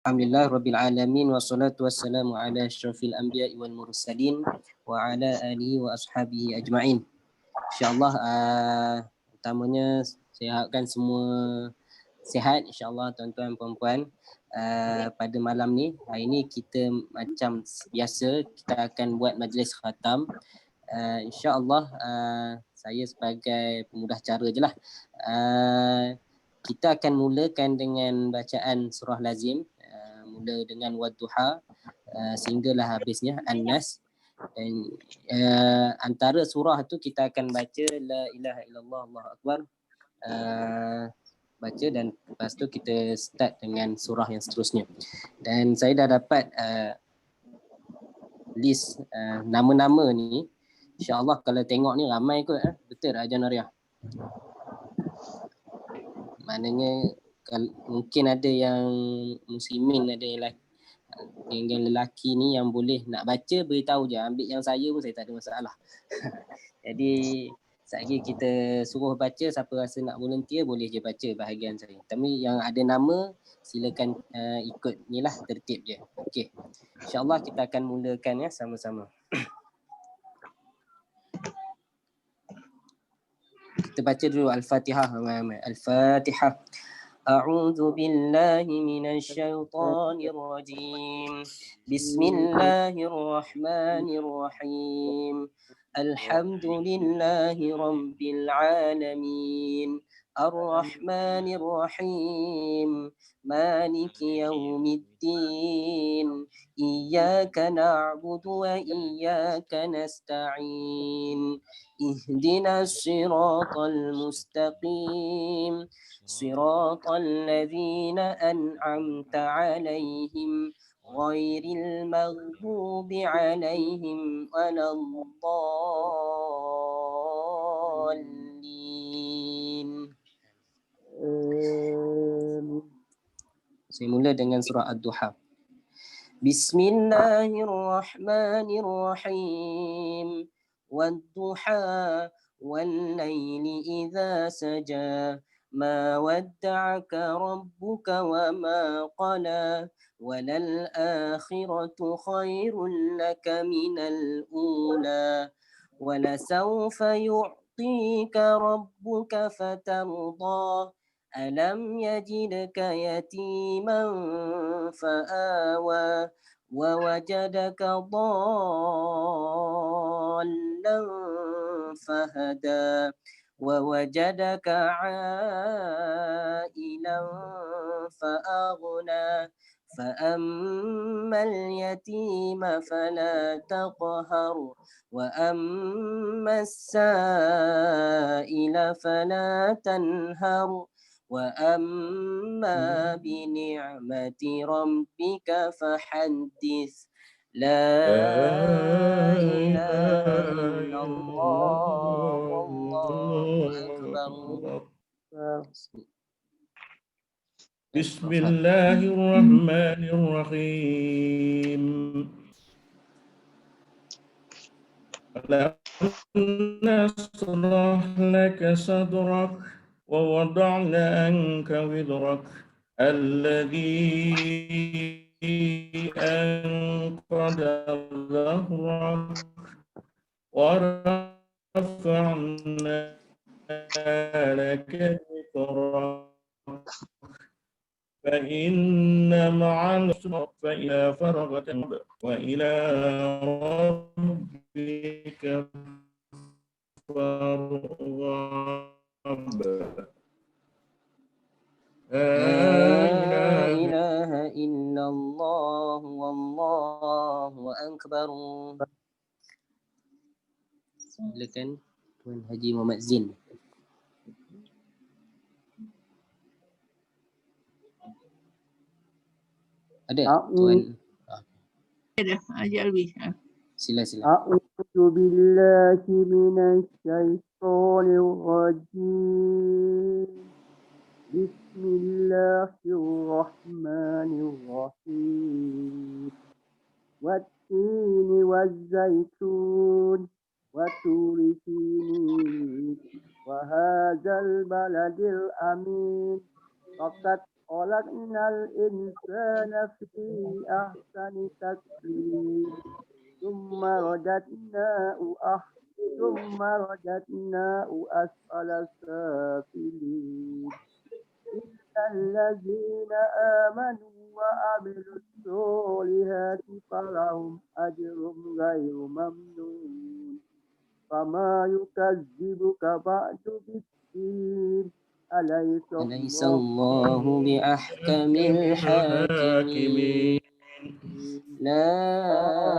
Alhamdulillah Rabbil Alamin wassalatu wassalamu ala asyrafil anbiya'i wal mursalin wa ala alihi wa ashabihi ajma'in. InsyaAllah pertamanya saya harapkan semua sihat insyaAllah tuan-tuan puan-puan. Pada malam ni, hari ni kita macam biasa kita akan buat majlis khatam. InsyaAllah saya sebagai pemudah cara je lah. Kita akan mulakan dengan bacaan surah lazim. Mula dengan Wadduha sehinggalah habisnya An-Nas. Dan antara surah tu kita akan baca La ilaha illallah Allahu Akbar. Baca dan lepas tu kita start dengan surah yang seterusnya. Dan saya dah dapat list nama-nama ni. InsyaAllah kalau tengok ni ramai kot. Betul tak Ajar Nariah? Maknanya mungkin ada yang muslimin, ada yang lelaki ni yang boleh nak baca, beritahu je. Ambil yang saya pun saya tak ada masalah. Jadi sekali kita suruh baca, siapa rasa nak volunteer boleh je baca bahagian saya. Tapi yang ada nama silakan ikut ni lah tertib je. Okey. InsyaAllah kita akan mulakan ya sama-sama. Kita baca dulu Al-Fatihah. Al-Fatihah. A'udzu billahi minasy syaithanir rajim. Bismillahirrahmanirrahim. Alhamdulillahi rabbil alamin. Ar-Rahmanir Rahim. Maliki yaumiddin. Iyyaka na'budu wa iyyaka nasta'in. اهدنا الصراط المستقيم صراط الذين أنعمت عليهم غير المغضوب عليهم ولا الضالين. Saya mula dengan surah Ad-Duha. Bismillahirrahmanirrahim. والضحى والليل إذا سجى ما ودعك ربك وما قلى وللآخرة خير لك من الأولى ولسوف يعطيك ربك فترضى ألم يجدك يتيما فآوى ووجدك ضالا فهدى ووجدك عائلا فأغنى فأما اليتيم فلا تقهر وأما السائل فلا تنهر وأما بنعمة ربك فحدث لا إله إلا الله والله أكبر. بسم الله الرحمن الرحيم. ألم نشرح لك صدرك ووضعنا عنك وزرك الذي أنقض ظهرك ورفعنا لك ذكرك فإن مع العسر فإذا فرغت وإلى ربك فارغب. لا إله إلا الله والله أكبر. Silakan Tuan Haji Muhammad Zin. Ada Tuan? Ada Haji Alwi. Sila. A'udzu billahi minasy syaithanir rajim. Bismillahirrahmanirrahim. Wat-tini waz-zaitun wa turi sinin wa hadzal baladil amin. Laqad خلقنا الإنسان في أحسن تقويم ثم رددناه أسفل سافلين إلا الذين آمنوا وعملوا الصالحات فلهم أجر غير ممنون فما يكذبك بعد بالدين أليس أليس الله الله بأحكم الحاكمين لا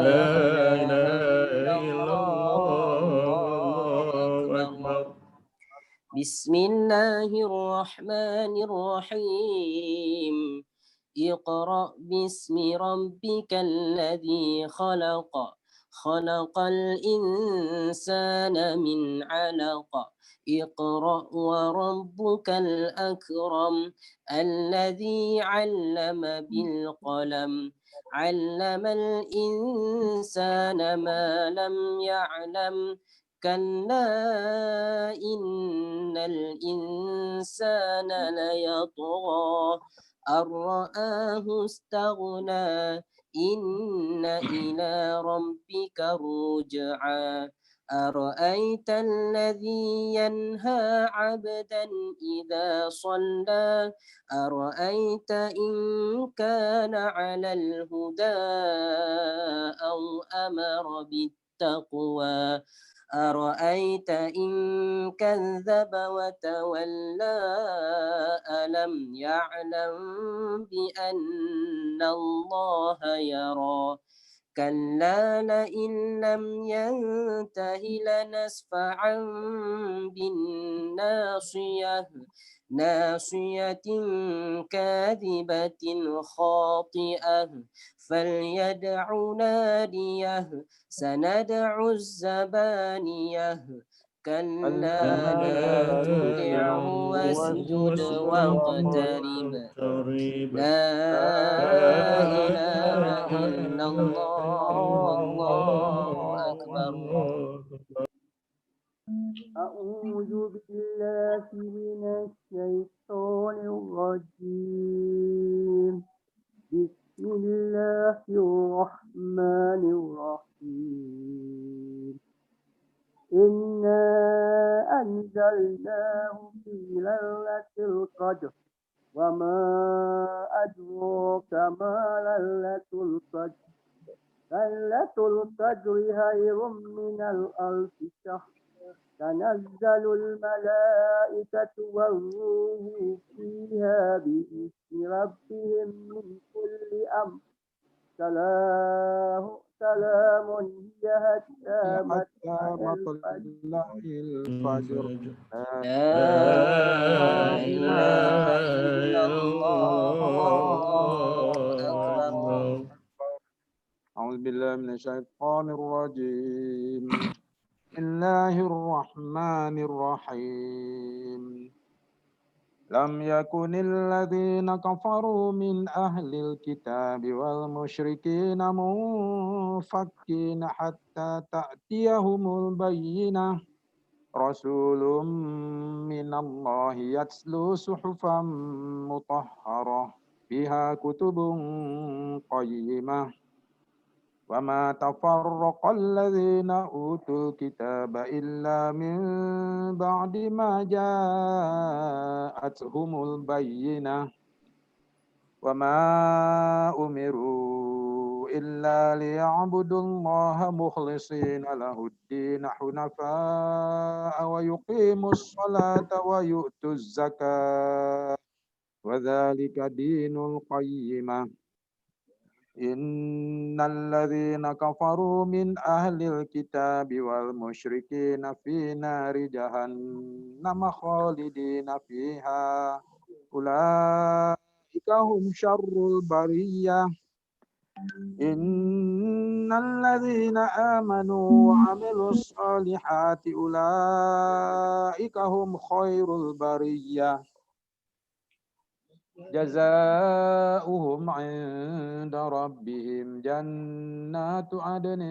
لا إله إله إلا إلا الله الله الله الله أكبر أكبر. بسم الله الرحمن الرحيم اقرأ باسم ربك الذي خلق خلق الإنسان من علق اقرأ وربك الأكرم الذي علم بالقلم علم الإنسان ما لم يعلم كلا إن الإنسان ليطغى أن رآه استغنى إن إلى ربك الرجعى أرأيت الذي ينهى عبدا إذا صلى أرأيت إن كان على الهدى أو أمر بالتقوى أرأيت إن كذب وتولى ألم يعلم بأن الله يرى كلا لئن لم ينته لنسفعا بالناصية ناصية كاذبة خاطئة فليدع ناديه سندع الزبانية كلا لا تطعه واسجد واقترب واقترب. لا لا إله إلا إله الله إلا الله الله أكبر الله. أعوذ بالله من الشيطان الرجيم بسم الله الرحمن الرحيم إنا أنزلناه في ليلة القدر وما أدراك ما ليلة القدر ليلة القدر خير من الألف شهر تنزل الملائكة والروح فيها بإذن ربهم من كل أمر سلام هي حتى مطلع الفجر الفجر لا إله إلا الله الله أكبر أعوذ بالله من الشيطان الرجيم بسم الله الرحمن الرحيم لم يكن الذين كفروا من أهل الكتاب والمشركين منفكين حتى تأتيهم البينة رسول من الله يتلو صحفا مطهرة فيها كتب قيمة وما تفرق الذين أوتوا الكتاب إلا من بعد ما جاءتهم البينة وما أمروا إلا ليعبدوا الله مخلصين له الدين حنفاء ويقيموا الصلاة ويؤتوا الزكاة وذلك دين القيمة إن الذين كفروا من أهل الكتاب والمشركين في نار جهنم خالدين فيها أولئك هم شر البرية إن الذين آمنوا وعملوا الصالحات أولئك هم خير البرية جزاؤهم عند ربهم جنات عدن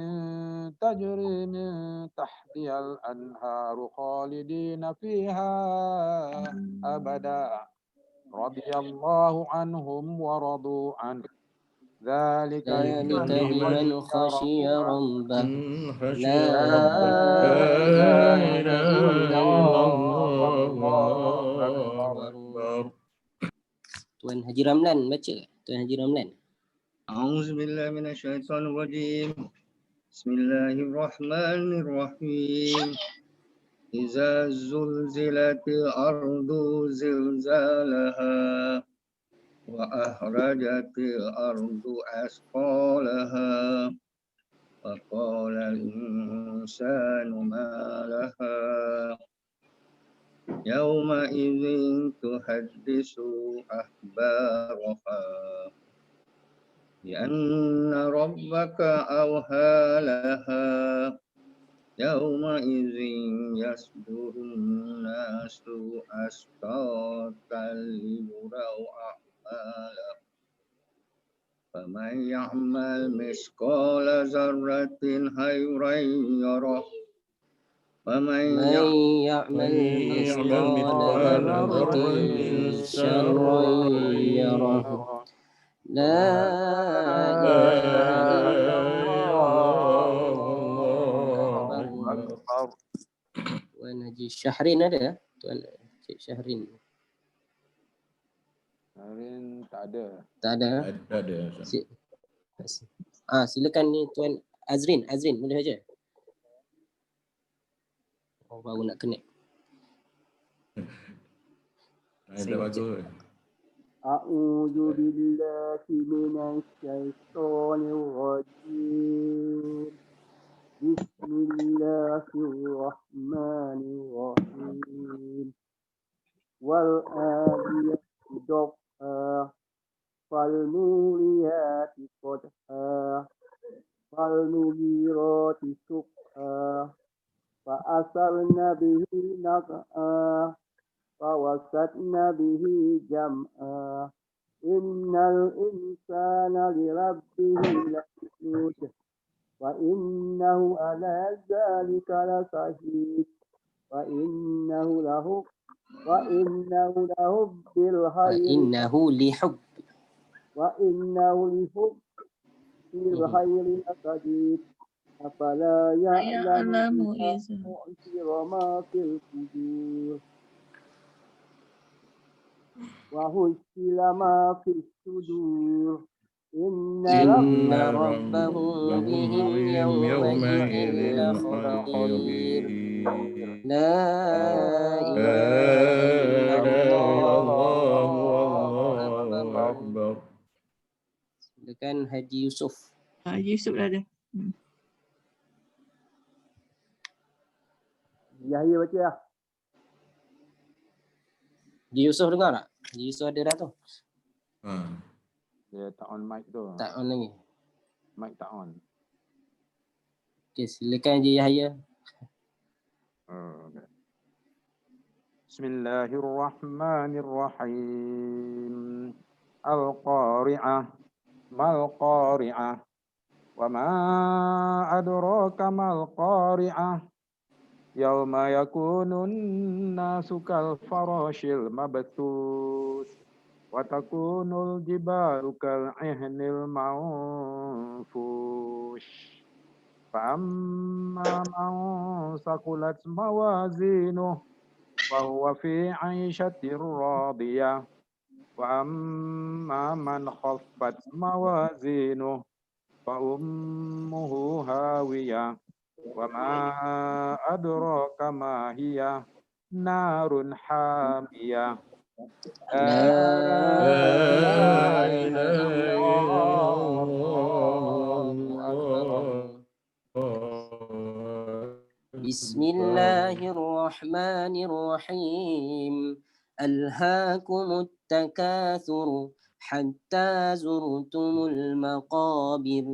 تجري من تحتها الأنهار خالدين فيها أبدا radhiyallahu anhum wa radu an. Dzalika liman khasyiya rabbah. خشي La ربه لا ilaha إله إلا illallah. الله Allahu والله Akbar. أكبر. Tuan Haji Ramlan baca. Tuan Haji Ramlan. أعوذ بالله من الشيطان الرجيم بسم الله الرحمن الرحيم إذا زلزلت الأرض زلزالها وأخرجت الأرض أثقالها وقال الإنسان ما لها يومئذ تحدث أخبارها بأن ربك أوحى لها يومئذ يصدر الناس أشتاتا ليروا أعمالهم فمن يعمل مثقال ذرة خيرا يره ومن يعمل مثقال ذرة شرا يره. لا إله إلا الله. Akbar. Tuan Haji Syahrin ada? Tuan Cik Syahrin. Syahrin tak ada. Tak ada. Ada. Silakan ni Tuan Azrin. Azrin boleh saja. Oh, baru nak connect. Ada bagus. A'udzu billahi minasy syaithanir rajim. Bismillahirrahmanirrahim. Wal adiyati dhabha fal muriyati qadha fal mugirati subha fa asarna bihi naq'a fa wasatna bihi jam'a innal insana li rabbihi lakanud wa innahu ala dzalika lasahid wa innahu lahu bil hayy wa innahu lihubbil hayri laqadir afala ya'lamu ma fil qudur wa hussila ma fis sudur inna rabbahum bihim yawma'idhin lakhabir. La ilaha illallah. Allahu Akbar. Silakan Haji Yusuf. Haji Yusuf dah ada. Yahya baca lah. Haji Yusuf dengar tak? Haji Yusuf ada dah tu. Dia tak on mic tu. Tak on lagi. Mic tak on. Okey, silakan Haji Yahya. Okay. Bismillahirrahmanirrahim. Al-Qari'ah. Mal-Qari'ah. Wa ma adraka mal-Qari'ah. Yawma yakunun nasu kal farashil mabthus. Wa takunul jibalu kal ihnil manfush. فأما من ثقلت موازينه فهو في عيشة راضية وأما من خفت موازينه فأمه هاوية وما أدراك ما هي نار حامية لا إله إلا الله. بسم الله الرحمن الرحيم. ألهاكم التكاثر حتى زرتم المقابر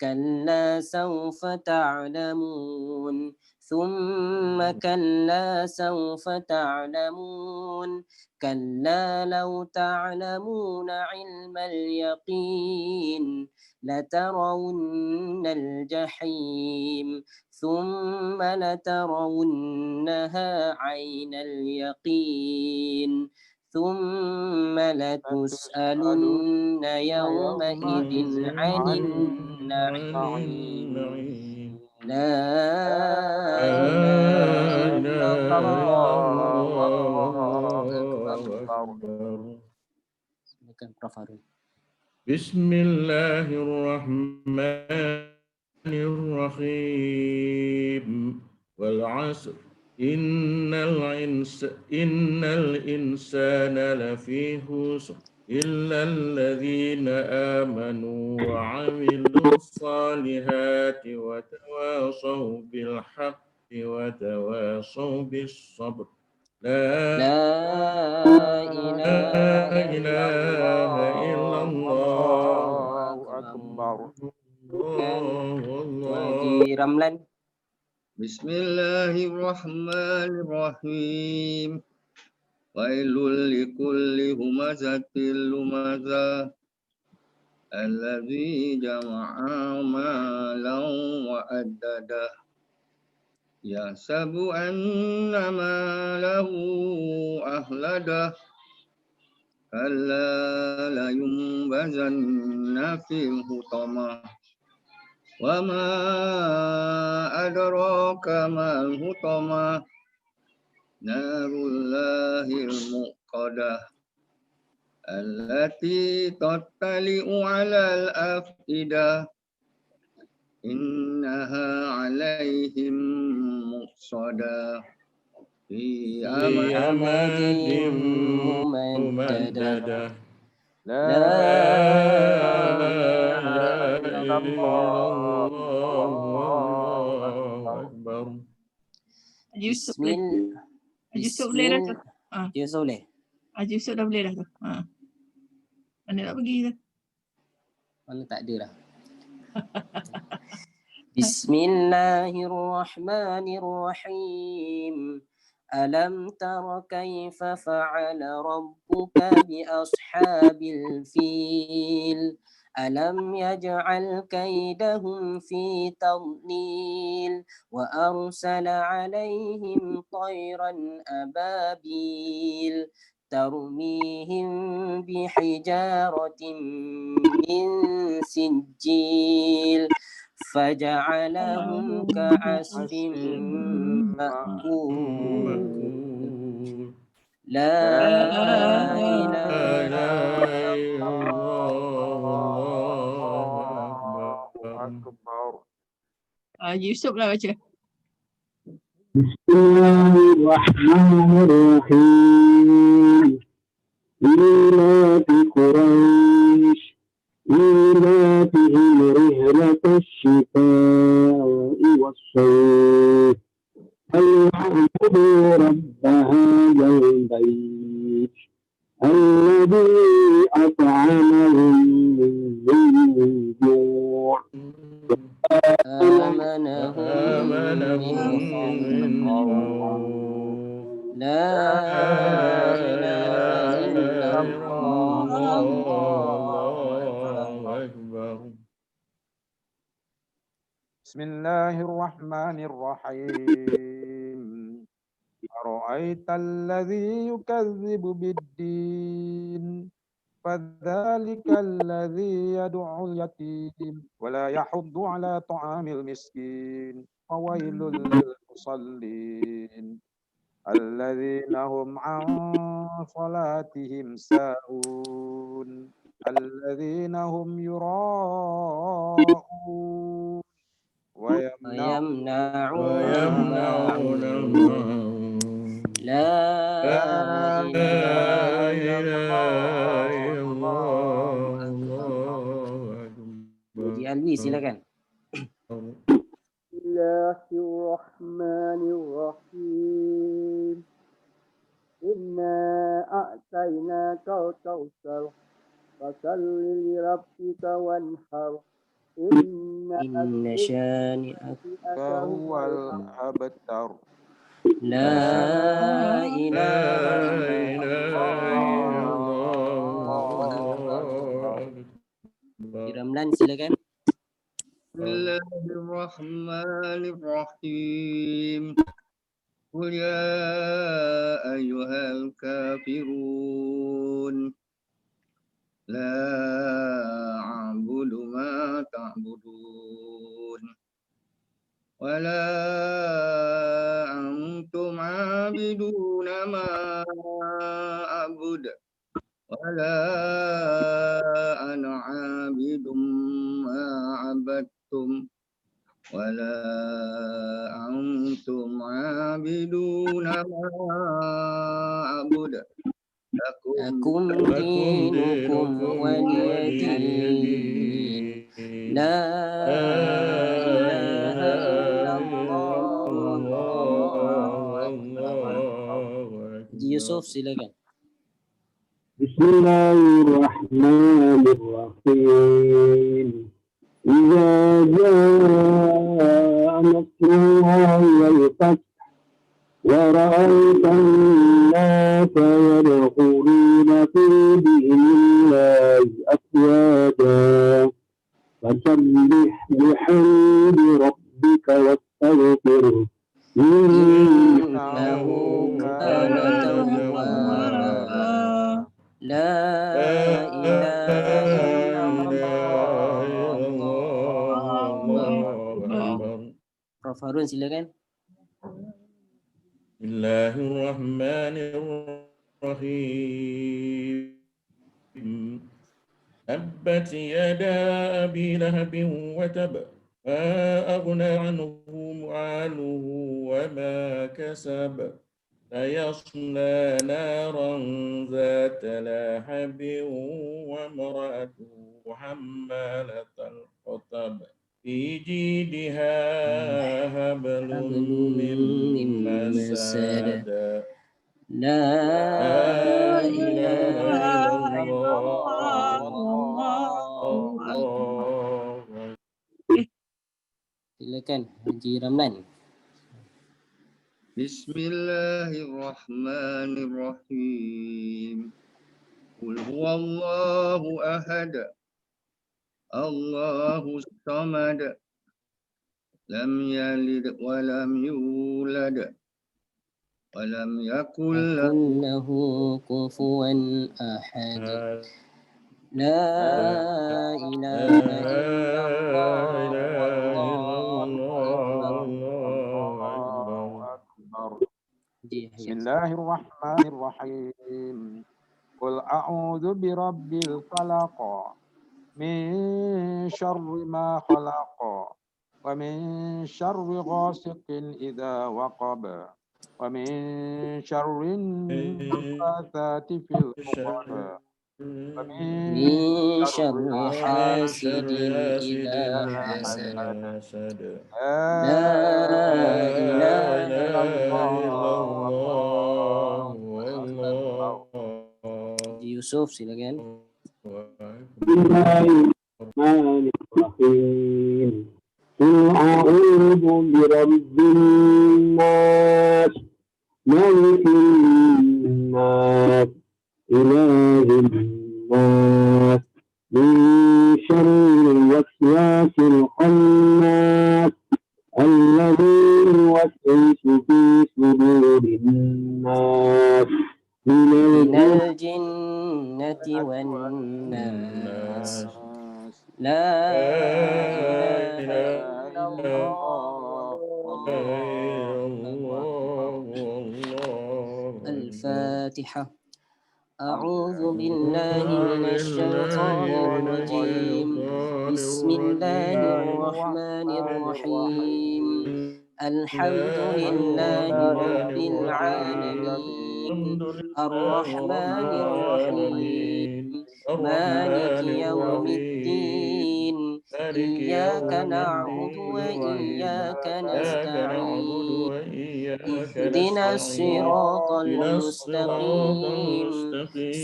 كلا سوف تعلمون ثم كلا سوف تعلمون كلا لو تعلمون علم اليقين لترون الجحيم ثم لترونها عين اليقين ثم لتسألن يومئذ عن النعيم لا إله إلا الله. Silakan Prof. Harun. Bismillahirrahmanirrahim. Wal 'asr innal insana lafi khusr illa alladhina amanu wa 'amilus salihati wa tawasaw bil haqqi wa tawasaw bis sabr. La ilaha illallah. Wadi Ramlan. Bismillahirrahmanirrahim. Wailul likulli humazatil lumazah alladzi jama'a malan wa addadah yahsabu anna malahu ahladah kalla la yumbazanna fil hutamah wa ma adraka mal hutamah narullahil muqadah allati tattali'u 'alal afidah innaha 'alaihim muqsadah fi amadin mumaddadah. La ilaha illallah. Yusuf boleh. Yusuf boleh dah tu. Yusuf boleh. Yusuf dah boleh dah tu. Mana nak pergi dah? Mana tak ada dah. Bismillahirrahmanirrahim. Alam tara kaifa fa'ala rabbuka bi ashabil fil. Alam yaj'al kaidahum fi tadlil wa arsala 'alaihim tayran ababil tarmihim bihijaratin min sijil faja'alahum ka'asfin ma'kul. La ilaha illallah. Yusuf lah baca. Bismillahirrahmanirrahim. Ilati Quraisy ilatihim rihlatash shita'i was-sayf falyabudu rabb hadzal bait alladhi at'amahum min ju' آمنهم من خوف. لا إله إلا الله. Bismillahirrahmanirrahim. Ara'aital yukazzibu bid-din fadzalikal ladzi yad'ul yatim wa la yahuddu 'ala ta'amil miskin fawailul lil musallin alladzina hum 'an salatihim sahun alladzina hum yura'un wa ويمنعون لا إله إلا الله. Budi Alwi silakan. Bismillahirrahmanirrahim. Inna a'tainaka al-kautsar fasalli li rabbika wanhar. Inna syani'aka huwal abtar. La ilaha illallah. Ramlan silakan. Bismillahirrahmanirrahim. قل يا أيها الكافرون لا أعبد ما تعبدون ولا أنتم عابدون ما أعبد ولا أنا عابد ما عبدتم ولا أنتم عابدون ما أعبد لكم لكم دينكم دينكم ولي ولي دين. دين. لا لا إله إلا إله إلا الله الله والله أكبر. والله Haji Yusuf أكبر. silakan. بسم الله الرحمن الرحيم إذا جاء نصر الله والفتح ورأيت الناس يدخلون في دين الله أفواجا فسبح بحمد ربك واستغفره إنه إنه كان كان توابا. توابا. لا لا إله إلا إله الله إلا الله الله والله أكبر. أكبر. Prof Harun silakan. بسم الله الرحمن الرحيم. تبت يدا أبي لهب وتب ما أغنى عنه ماله وما كسب سيصلى نارا ذات لهب وامرأته حمالة الحطب في جيدها حبل حبل من من مسد. مسد. لا لا إله إله إلا إلا الله الله والله أكبر. الله. Silakan Haji Ramlan. بسم الله الرحمن الرحيم قل هو الله أحد الله الصمد لم يلد ولم يولد ولم يكن له يكن له كفوا أحد. لا إله إلا الله والله أكبر. بسم الله الرحمن الرحيم قل أعوذ برب الفلق من شر ما خلق ومن شر غاسق إذا وقب ومن شر النفاثات في العقد ومن من شر شر حاسد حاسد إذا حسد. لا لا إله إله إلا إلا الله الله والله والله أكبر. أكبر. Yusuf silakan. بسم الله الرحمن الرحيم قل أعوذ برب الناس ملك الناس إله الناس من شر الوسواس الخناس الذي يوسوس في صدور الناس من من الجنة الجنة والناس. الناس لا لا إله إله إلا إلا الله الله والله أكبر. الله. الفاتحة. أعوذ أعوذ بالله من الشيطان الرجيم. بسم الله الرحمن الرحيم. الحمد لله رب العالمين. الرحمن الرحيم. مالك الرحمن يوم الرحيم الدين. مالك إياك يوم نعبد الدين وإياك إياك نعبد نستعين. وإياك اهدنا نستعين الصراط اهدنا الصراط المستقيم.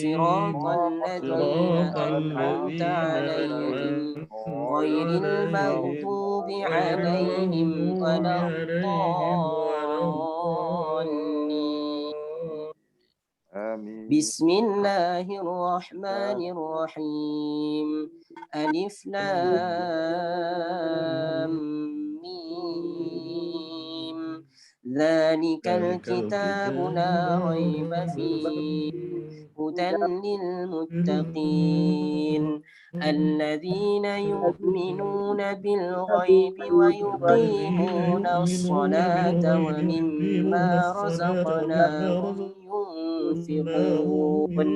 صراط المستقيم الذين صراط أنعمت الذين عليهم أنعمت غير عليهم المغضوب غير عليهم المغضوب ولا عليهم ولا الضالين. آمين. بسم الله الرحمن الرحيم. ألف لام ميم. ذلك الكتاب لا ريب فيه هدى للمتقين الذين يؤمنون بالغيب ويقيمون الصلاة ومما رزقناهم ينفقون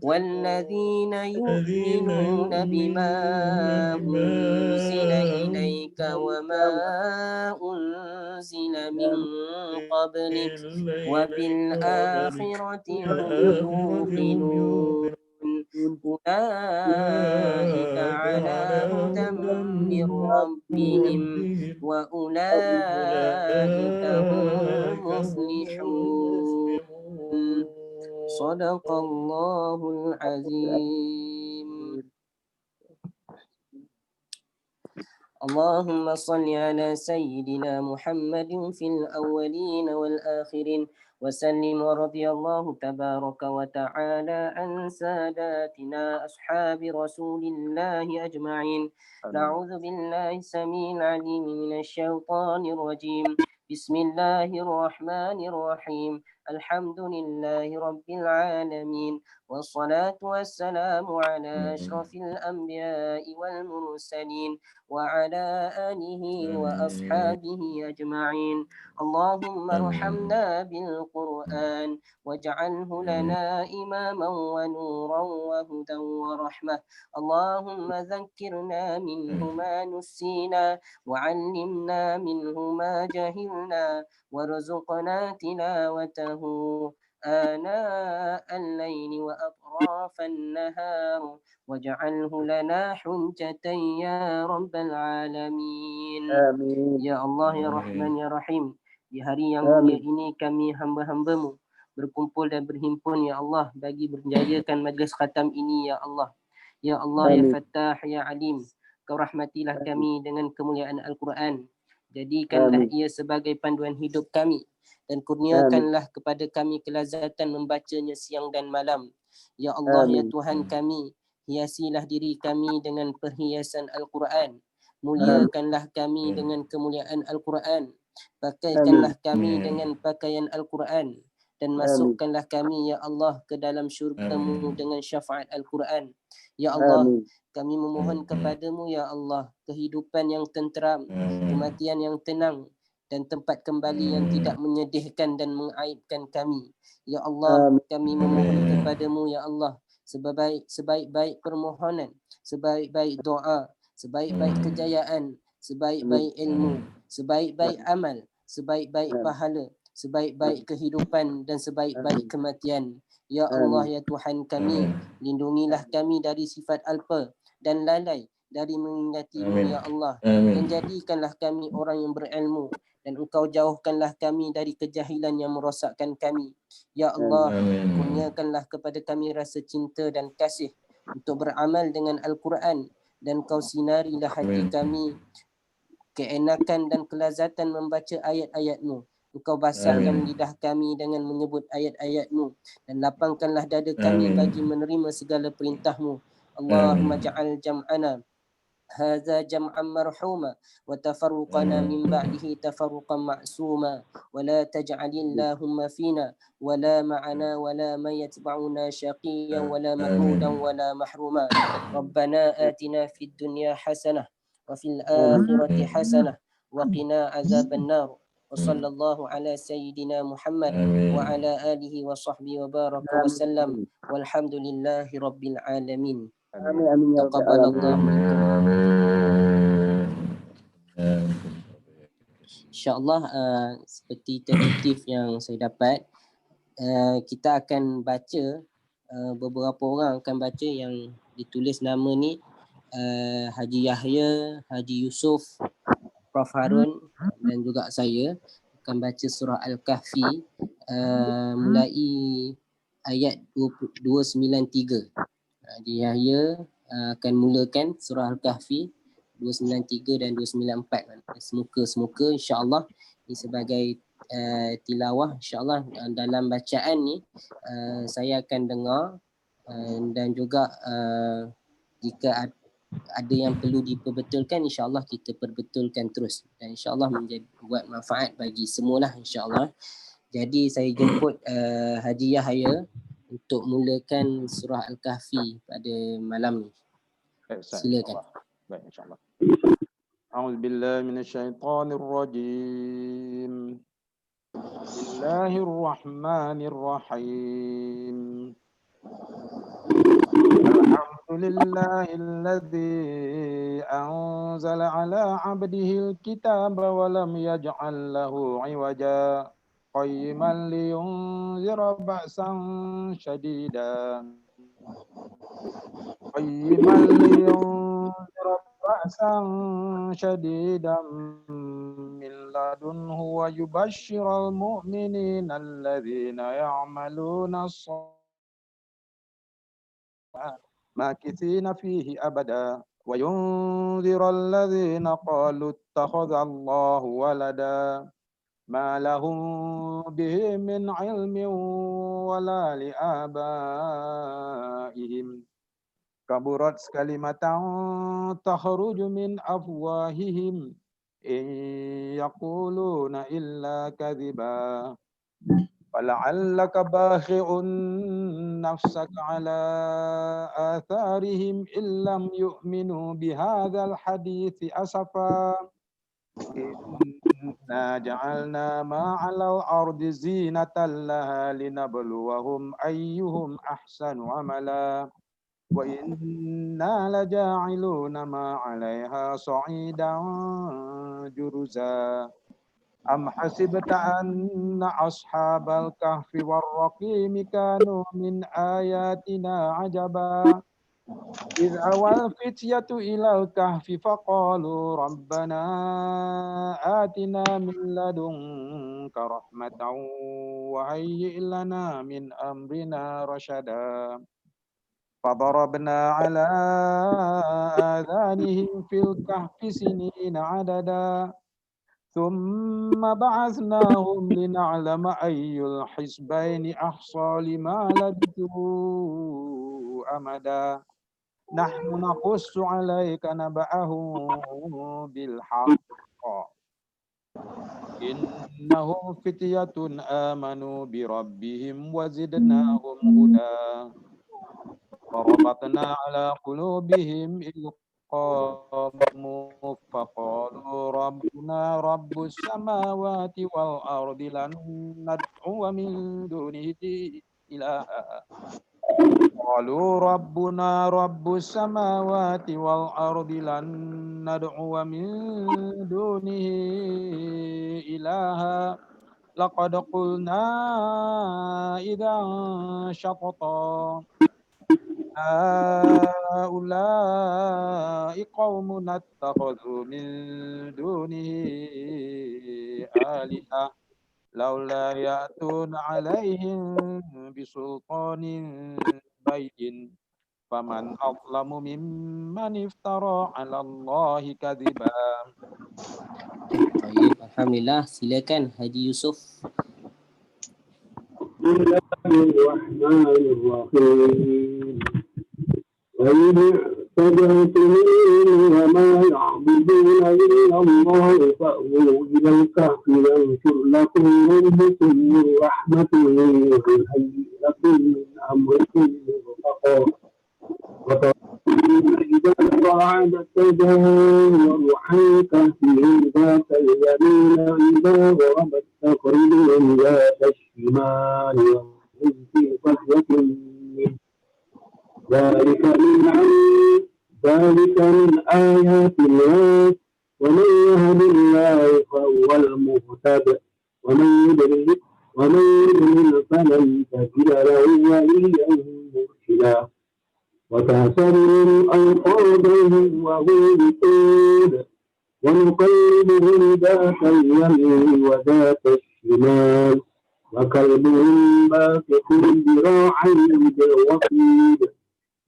والذين يؤمنون بما أنزل إليك وما أنزل من قبلك وبالآخرة هم يوقنون أولئك على هدى من ربهم وأولئك هم المفلحون صدق الله العظيم اللهم صل على سيدنا محمد في الأولين والآخرين وسلم ورضي الله تبارك وتعالى عن ساداتنا أصحاب رسول الله أجمعين نعوذ بالله السميع العليم من الشيطان الرجيم بسم الله الرحمن الرحيم الحمد لله رب العالمين والصلاة والسلام على أشرف الأنبياء والمرسلين وعلى آله وأصحابه أجمعين اللهم ارحمنا بالقرآن واجعله لنا إماما ونورا وهدى ورحمة اللهم ذكرنا منه ما نسينا وعلمنا منه ما جهلنا وارزقنا تلاوته آناء الليل وأطراف النهار واجعله لنا حجة يا رب العالمين Amin. Ya Allah ya Rahman ya Rahim di hari yang mulia ini kami hamba-hambamu berkumpul dan berhimpun ya Allah bagi berjayakan majlis khatam ini ya Allah ya Allah ya Fattah ya Alim kau rahmatilah kami dengan kemuliaan Al-Quran jadikanlah ia sebagai panduan hidup kami dan kurniakanlah kepada kami kelazatan membacanya siang dan malam ya Allah ya Tuhan kami hiasilah diri kami dengan perhiasan Al-Quran. Muliakanlah kami dengan kemuliaan Al-Quran. Pakaikanlah kami dengan pakaian Al-Quran. Dan masukkanlah kami, Ya Allah, ke dalam syurga-Mu dengan syafaat Al-Quran. Ya Allah, kami memohon kepadamu, Ya Allah, kehidupan yang tenteram, kematian yang tenang, dan tempat kembali yang tidak menyedihkan dan mengaibkan kami. Ya Allah, kami memohon kepadamu, Ya Allah, sebaik-baik permohonan, sebaik-baik doa, sebaik-baik kejayaan, sebaik-baik ilmu, sebaik-baik amal, sebaik-baik pahala, sebaik-baik kehidupan dan sebaik-baik kematian. Ya Allah, ya Tuhan kami, lindungilah kami dari sifat alpa dan lalai dari mengingatimu ya Allah. Dan jadikanlah kami orang yang berilmu dan Engkau jauhkanlah kami dari kejahilan yang merosakkan kami. Ya Allah, kurniakanlah kepada kami rasa cinta dan kasih untuk beramal dengan Al-Quran dan Kau sinarilah hati kami keenakan dan kelazatan membaca ayat-ayat-Mu. Engkau basahkan lidah kami dengan menyebut ayat-ayat-Mu dan lapangkanlah dada kami bagi menerima segala perintah-Mu. Allahumma ja'al jam'ana هذا جمعا مرحوما وتفرقنا من بعده تفرقا معصوما ولا تجعل اللهم فينا ولا معنا ولا من يتبعنا شقيا ولا محمودا ولا محروما ربنا آتنا في الدنيا حسنة وفي الآخرة حسنة وقنا عذاب النار وصلى الله على سيدنا محمد وعلى آله وصحبه وبارك وسلم والحمد لله رب العالمين. تقبل الله منكم. InsyaAllah seperti tentatif yang saya dapat, kita akan baca, beberapa orang akan baca yang ditulis nama ni, Haji Yahya, Haji Yusof, Prof Harun dan juga saya akan baca surah Al-Kahfi mulai ayat 293. Haji Yahya akan mulakan surah Al-Kahfi 293 dan 294. Semoga insya-Allah ini sebagai tilawah insya-Allah dalam bacaan ni saya akan dengar dan juga jika ada yang perlu diperbetulkan, insya-Allah kita perbetulkan terus dan insya-Allah buat manfaat bagi semualah insya-Allah. Jadi saya jemput Haji Yahya untuk mulakan surah Al-Kahfi pada malam ni. Silakan. Baik, insya-Allah. A'udzubillahi minasyaitonirrajim. Bismillahirrahmanirrahim. Alhamdulillahilladzi anzala ala 'abdihil kitaba wa lam yaj'al lahu 'iwaja qayyiman liyunzira ba'san shadidan min ladunhu wa yubashshiral mu'minina alladhina ya'maluna makithina fihi abada wa yunziral ladhina qalu ittakhadha Allahu walada ma lahum bihi min ilmin wala li abaihim kaburat kalimatan takhruju min afwahihim in yaquluna illa kadhiba fala'allaka bakhi'un nafsaka ala atharihim illam yu'minu bihadzal hadithi asafa inna ja'alna ma 'alal ardi zinatan laha linabluwahum ayyuhum ahsanu amala wa inna laja'iluna ma 'alaiha sa'idan juruza am hasibta anna ashabal kahfi warraqimi kanu min ayatina ajaba إذ أوى الفتية إلى الكهف فقالوا ربنا آتنا من لدنك رحمة وهيئ لنا من أمرنا رشدا فضربنا على آذانهم في الكهف سنين عددا ثم بعثناهم لنعلم أي الحزبين أحصى لما لبثوا أمدا نحن نقص عليك نبأهم بالحق إنهم فتية آمنوا بربهم وزدناهم هدى وربطنا على قلوبهم إذ قاموا فقالوا ربنا رب السماوات والأرض لن ندعو من دونه إلها قالوا ربنا رب السماوات والأرض لن ندعو من دونه إلها لقد قلنا إذا شططا هؤلاء قوم اتخذوا من دونه آلهة لولا يأتون عليهم بسلطان بين فمن أظلم ممن افترى على الله كذبا. Baik, alhamdulillah. Silakan Haji Yusuf. Bismillahirrahmanirrahim. وإذ اعتزلتموهم وما يعبدون إلا الله فأووا إلى الكهف ينشر لكم ربكم من رحمته ويهيئ لكم من أمركم مرفقا وإذا صعدت تجاور عن الكهف ذات اليمين إذا ضربت تقرضهم ذات الشمال وهم في صحوة منه ذلك من آيات الله ومن يهد الله فهو المهتد ومن يضلل فلن تجد له وليا مرشدا وتحسبهم أيقاظهم وهم رقود ونقلبهم ذات اليمين وذات الشمال وكلبهم باسط ذراعيه بالوصيد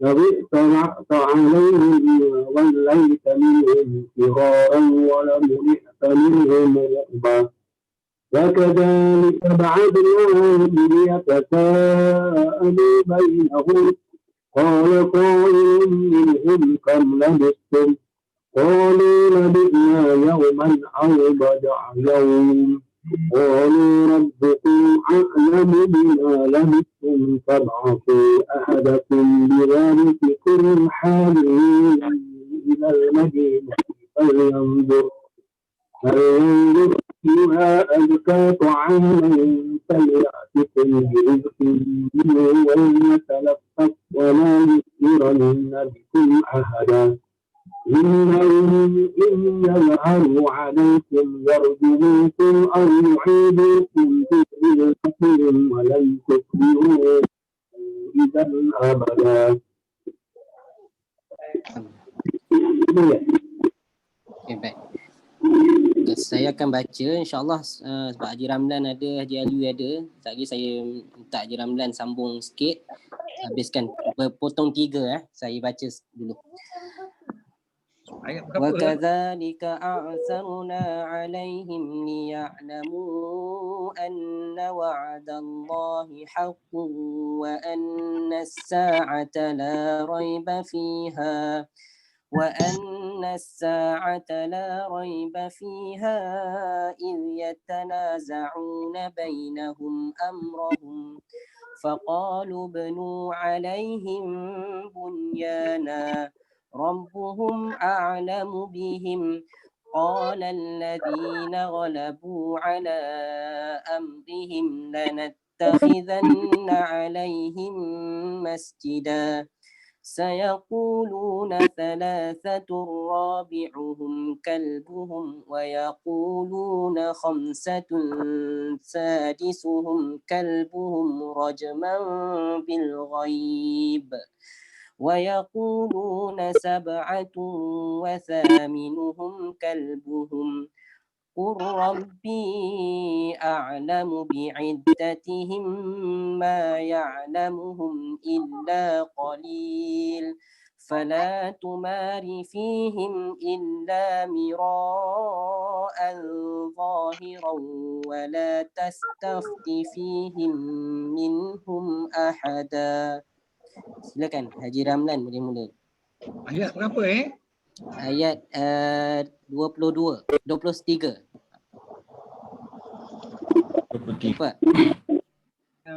لو اطلعت عليهم وليت منهم فرارا ولملئت منهم رعبا وكذلك بعثناهم ليتساءلوا بينهم قال قائل منهم كم لبثتم قالوا لبثنا يوما أو بضع يوم قالوا ربكم أعلم بما لبثتم فابعثوا أحدكم بذلكم حاله إلى المدينة فلينظر فيها أزكى طعاما فليأتكم برزق منه وليتلطف ولا يشعرن بكم أحدا إنهم إن يظهروا عليكم يرجموكم أو يعيدوكم في ملتهم ولن تفلحوا إذا أبدا. Okay, baik. Okay, saya akan baca insyaAllah sebab Haji Ramlan ada, Haji Alwi ada. Sekejap lagi saya minta Haji Ramlan sambung sikit. Habiskan berpotong 3 saya baca dulu. Ayat berapa? وَكَذَلِكَ أَعْثَرْنَا عَلَيْهِمْ لِيَعْلَمُوا أَنَّ وَعْدَ اللَّهِ حَقٌّ وَأَنَّ السَّاعَةَ لَا رَيْبَ فِيهَا إِذْ يَتَنَازَعُونَ بَيْنَهُمْ أَمْرَهُمْ فَقَالُوا ابْنُوا عَلَيْهِمْ بُنْيَانًا رَبُّهُمْ أَعْلَمُ بِهِمْ قَالَ الَّذِينَ غَلَبُوا عَلَى أَمْرِهِمْ لَنَتَّخِذَنَّ عَلَيْهِمْ مَسْجِدًا سيقولون 3 رابعهم كلبهم ويقولون 5 سادسهم كلبهم رجما بالغيب ويقولون 7 وثامنهم كلبهم قل ربي أعلم بعدتهم ما يعلمهم إلا قليل فلا تمار فيهم إلا مراء ظاهرا ولا تستفت فيهم منهم أحدا. Silakan Haji Ramlan boleh mula. Ayat berapa Ayat 23. 24.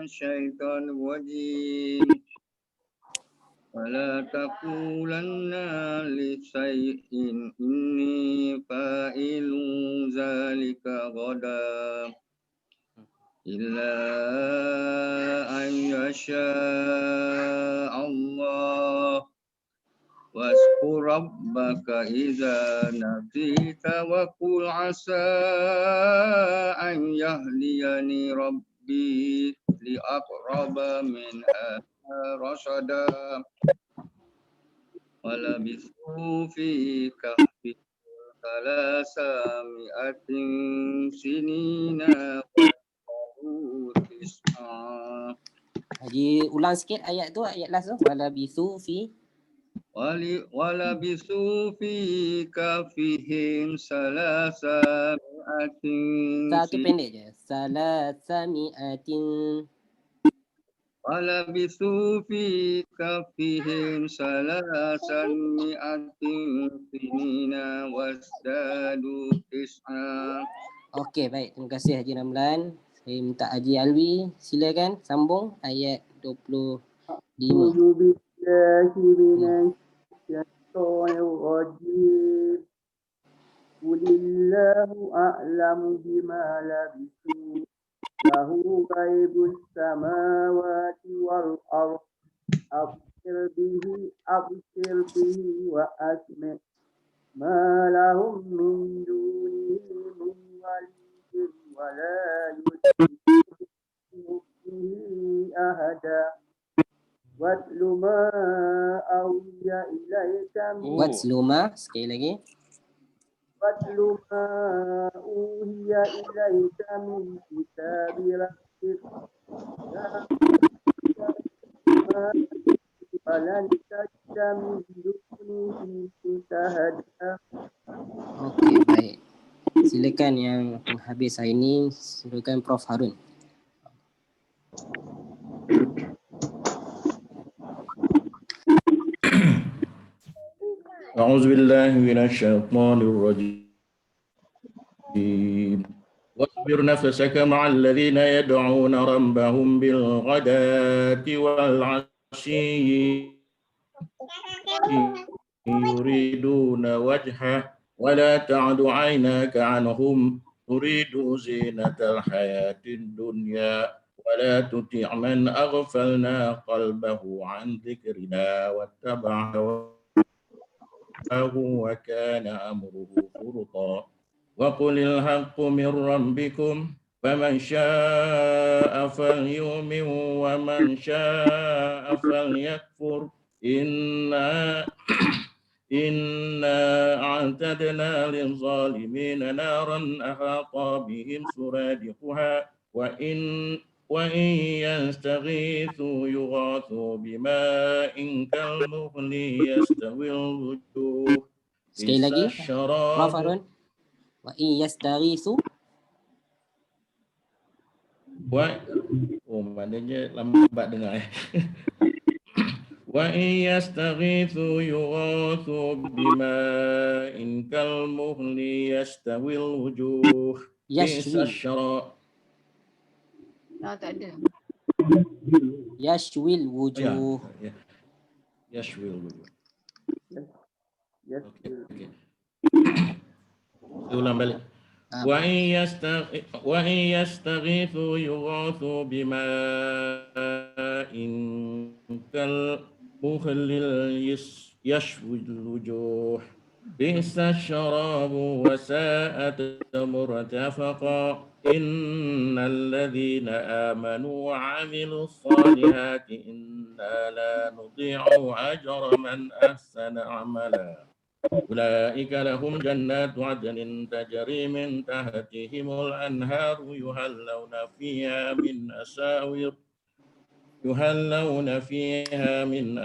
الشيطان الرجيم ولا تقولن لشيء إني فاعل ذلك غدا إلا أن يشاء الله واذكر ربك إذا نسيت وقل عسى أن يهديني ربي لأقرب من هذا رشدا ولبثوا في كهفهم 300 سنين وازدادوا 9. Haji ulang sikit ayat tu, ayat last tu. Walabithu fi ولبثوا في كهفهم 300 satu pendek je. Salasami'atin. ولبثوا في كهفهم 300 سنين وازدادوا 9. Okey, baik. Terima kasih Haji Ramlan. Saya minta Haji Alwi, silakan sambung ayat 25. أعوذ بالله من الشيطان الرجيم قل الله أعلم بما لبثوا له غيب السماوات والأرض أبصر به وأسمع ما لهم من دونه من ولي ولا يشرك به أحدا واتل ما أوحي إليك Sekali lagi. واتل ما أوحي إليك من كتاب ربك ولن تجد من دونه ملتحدا. Okey, baik. Silakan yang habis hari ini, silakan Prof Harun. أعوذ بالله من الشيطان الرجيم واصبر نفسك مع الذين يدعون ربهم بالغداة والعشي يريدون وجهه ولا تعد عيناك عنهم تريد زينة الحياة الدنيا ولا تطع من أغفلنا قلبه عن ذكرنا واتبع هواه وكان أمره فرطا وقل الحق من ربكم فمن شاء فليؤمن ومن شاء فليكفر إنا أعتدنا للظالمين نارا أحاط بهم سرادقها وإن يستغيثوا يغاثوا بماء كالمهل يستوي الوجوه Sekali بئس lagi. الشراب. Prof Harun. Wa in yastaghisu. Maknanya lambat dengar. وَإِنْ يَسْتَغِيثُوا يُغَاثُوا بِمَاءٍ كَالْمُهْلِ يَشْتَوِي الْوُجُوهُ بِئْسَ Yashwi. الشَّرَابُ. Tak ada. Yashwil wujuh. Yashwi الوجوه. Yes. Okay. Ulang balik. وَإِنْ يَسْتَغِيثُوا يُغَاثُوا بِمَاءٍ كَالْمُهْلِ يَشْوِي الْوُجُوهَ بِئْسَ الشَّرَابُ وَسَاءَتْ مُرْتَفَقًا إِنَّ الَّذِينَ آمَنُوا وَعَمِلُوا الصَّالِحَاتِ إِنَّا لَا نُضِيعُ أَجْرَ مَنْ أَحْسَنَ عَمَلًا أولئك لهم جنات عدن تجري من تحتهم الأنهار يهلون فيها من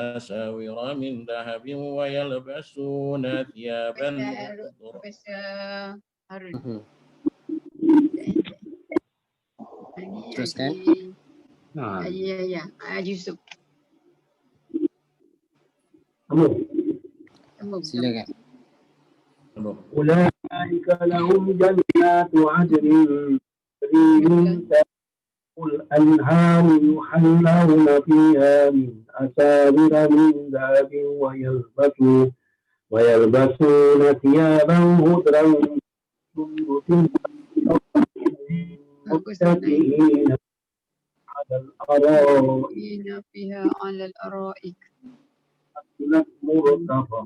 أساور من ذهب ويلبسون ثيابا Harun. Teruskan. Ya. Haji Yusuf. Silakan. أولئك لهم جنات عدن تجري من تحتها الأنهار يحلون فيها من أساور من ذهب ويلبسون ثيابا خضرا من سندس متكئين على الأرائك فيها على الأرائك مرتفع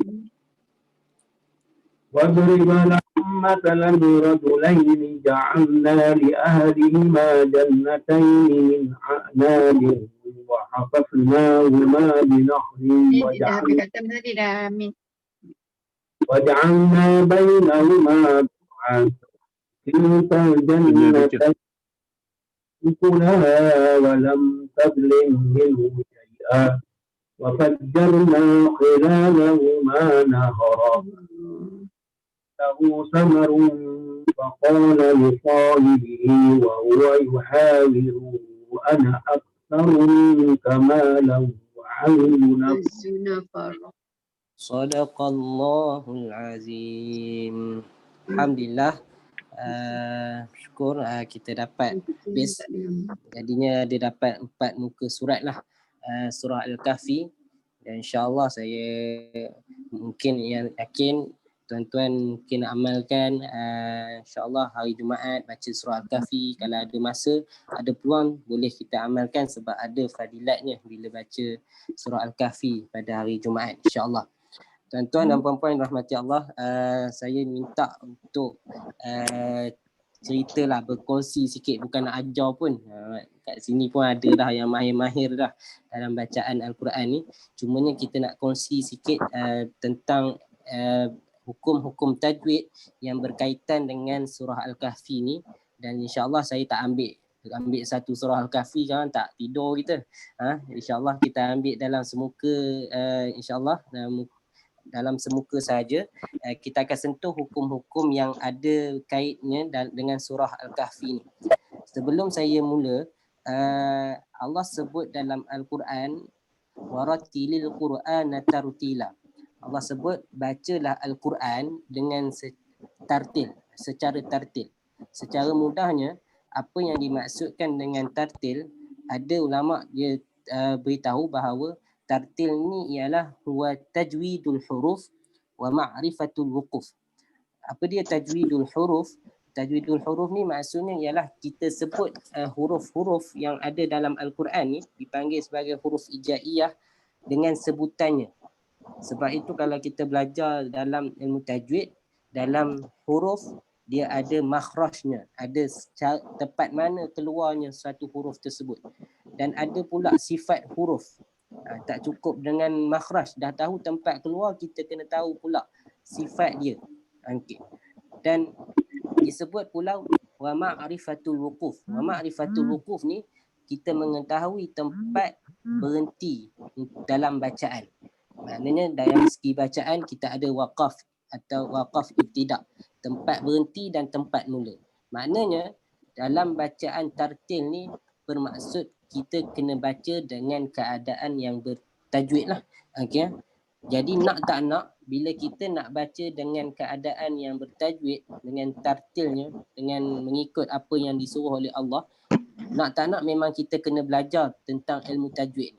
واضرب لهم مثلا رجلين جعلنا لأهلهما جنتين من أعناب وحففناهما بنخل وجعلنا بينهما زرعا كلتا الجنتين أكلها ولم تظلم منه شيئا وفجرنا خلالهما نهرا له ثمر فقال لصاحبه وهو يحاوره أنا أكثر منك مالا وعلم Sadaqallahul azim. Alhamdulillah. Syukur kita dapat base. Jadinya dia dapat 4 muka surat lah. Surah Al-Kahfi. Dan insyaAllah saya mungkin yakin tuan-tuan mungkin amalkan insyaAllah hari Jumaat baca surah Al-Kahfi. Kalau ada masa, ada peluang boleh kita amalkan sebab ada fadilatnya bila baca surah Al-Kahfi pada hari Jumaat insyaAllah. Tuan-tuan dan puan-puan rahmati Allah, saya minta untuk ceritalah, berkongsi sikit, bukan nak ajar pun. Kat sini pun ada dah yang mahir-mahir dah dalam bacaan Al-Quran ni. Cumanya kita nak kongsi sikit tentang hukum-hukum tajwid yang berkaitan dengan surah Al-Kahfi ni. Dan insyaAllah saya tak ambil satu surah Al-Kahfi kan, tak tidur kita. InsyaAllah kita ambil dalam semuka, insyaAllah dalam semuka saja. Kita akan sentuh hukum-hukum yang ada kaitnya dengan surah Al-Kahfi ni. Sebelum saya mula, Allah sebut dalam Al-Quran, warattilil Qur'ana tartila. Allah sebut bacalah Al-Quran dengan secara tartil. Secara mudahnya, apa yang dimaksudkan dengan tartil, ada ulama dia beritahu bahawa tartil ni ialah huwa tajwidul huruf wa ma'rifatul wuquf. Apa dia tajwidul huruf? Tajwidul huruf ni maksudnya ialah kita sebut huruf-huruf yang ada dalam Al-Quran ni dipanggil sebagai huruf ijaiyah dengan sebutannya. Sebab itu kalau kita belajar dalam ilmu tajwid, dalam huruf dia ada makhrajnya, ada tempat mana keluarnya satu huruf tersebut. Dan ada pula sifat huruf. Tak cukup dengan makhraj, dah tahu tempat keluar, kita kena tahu pula sifat dia. Okay. Dan disebut pula wa ma'rifatul wuquf. Wa ma'rifatul wuquf ni kita mengetahui tempat berhenti dalam bacaan. Maknanya dalam segi bacaan kita ada waqaf atau waqaf ibtida', tempat berhenti dan tempat mula. Maknanya dalam bacaan tartil ni bermaksud kita kena baca dengan keadaan yang bertajwid lah. Okay. Jadi nak tak nak, bila kita nak baca dengan keadaan yang bertajwid, dengan tartilnya, dengan mengikut apa yang disuruh oleh Allah, nak tak nak memang kita kena belajar tentang ilmu tajwid.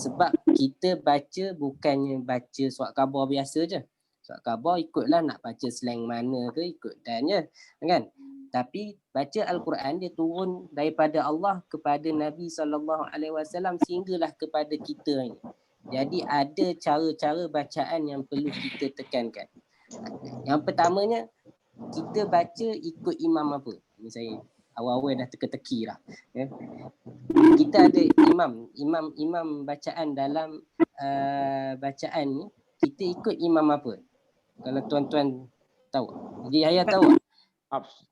Sebab kita baca bukannya baca surat khabar biasa je. Surat khabar ikutlah nak baca slang mana ke ikut dan je, kan? Tapi baca Al-Quran dia turun daripada Allah kepada Nabi SAW sehinggalah kepada kita ni. Jadi ada cara-cara bacaan yang perlu kita tekankan. Yang pertamanya, kita baca ikut imam apa? Ini saya awal-awal dah teka-teki lah. Ya. Kita ada imam bacaan dalam bacaan ni, kita ikut imam apa? Kalau tuan-tuan tahu. Jadi Yahya tahu? Hafs.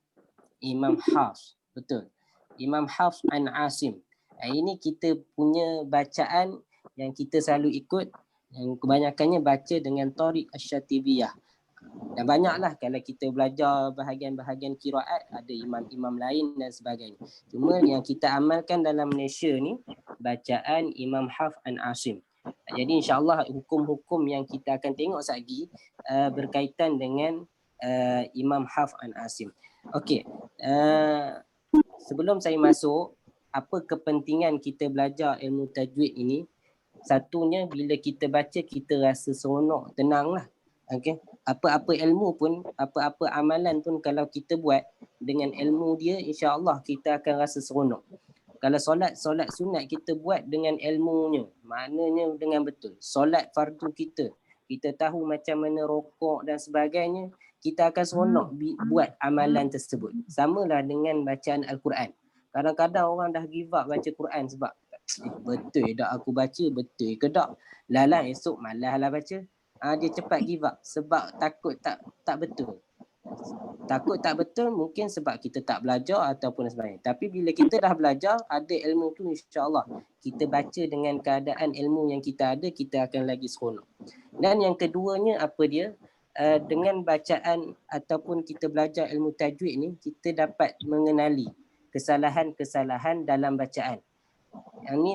Imam Hafs. Betul. Imam Hafs an Asim. Ini kita punya bacaan yang kita selalu ikut, yang kebanyakannya baca dengan Tariq Asy-Syatibiyah. Dan banyaklah kalau kita belajar bahagian-bahagian qiraat, ada imam-imam lain dan sebagainya. Cuma yang kita amalkan dalam Malaysia ni, bacaan Imam Hafs an Asim. Jadi insyaAllah hukum-hukum yang kita akan tengok sekejap berkaitan dengan Imam Hafs an Asim. Okey, sebelum saya masuk, apa kepentingan kita belajar ilmu tajwid ini? Satunya, bila kita baca, kita rasa seronok, tenang lah. Okay? Apa-apa ilmu pun, apa-apa amalan pun kalau kita buat dengan ilmu dia, insya-Allah kita akan rasa seronok. Kalau solat sunat kita buat dengan ilmunya, maknanya dengan betul. Solat fardu kita tahu macam mana rokok dan sebagainya, kita akan seronok buat amalan tersebut. Samalah dengan bacaan Al-Quran. Kadang-kadang orang dah give up baca Quran sebab betul tak aku baca, betul ke tak? Lala esok malas lah baca. Dia cepat give up sebab takut tak betul. Takut tak betul mungkin sebab kita tak belajar ataupun sebagainya. Tapi bila kita dah belajar, ada ilmu tu, insya-Allah kita baca dengan keadaan ilmu yang kita ada, kita akan lagi seronok. Dan yang keduanya apa dia? Dengan bacaan ataupun kita belajar ilmu tajwid ni, kita dapat mengenali kesalahan-kesalahan dalam bacaan. Yang ni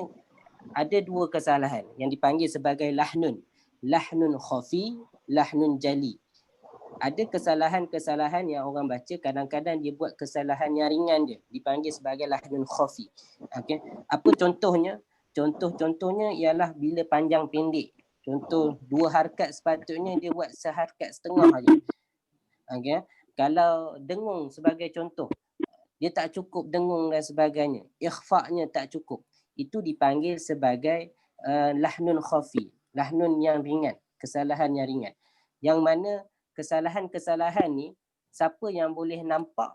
ada dua kesalahan yang dipanggil sebagai lahnun. Lahnun khafi, lahnun jali. Ada kesalahan-kesalahan yang orang baca, kadang-kadang dia buat kesalahan yang ringan je, dipanggil sebagai lahnun khafi. Okay. Apa contohnya? Contohnya ialah bila panjang pendek. Contoh 2 harakat sepatutnya dia buat seharakat setengah aja. Okay. Kalau dengung sebagai contoh, dia tak cukup dengung dan sebagainya. Ikhfa'nya tak cukup. Itu dipanggil sebagai lahnun khafi. Lahnun yang ringan. Kesalahan yang ringan. Yang mana kesalahan-kesalahan ni, siapa yang boleh nampak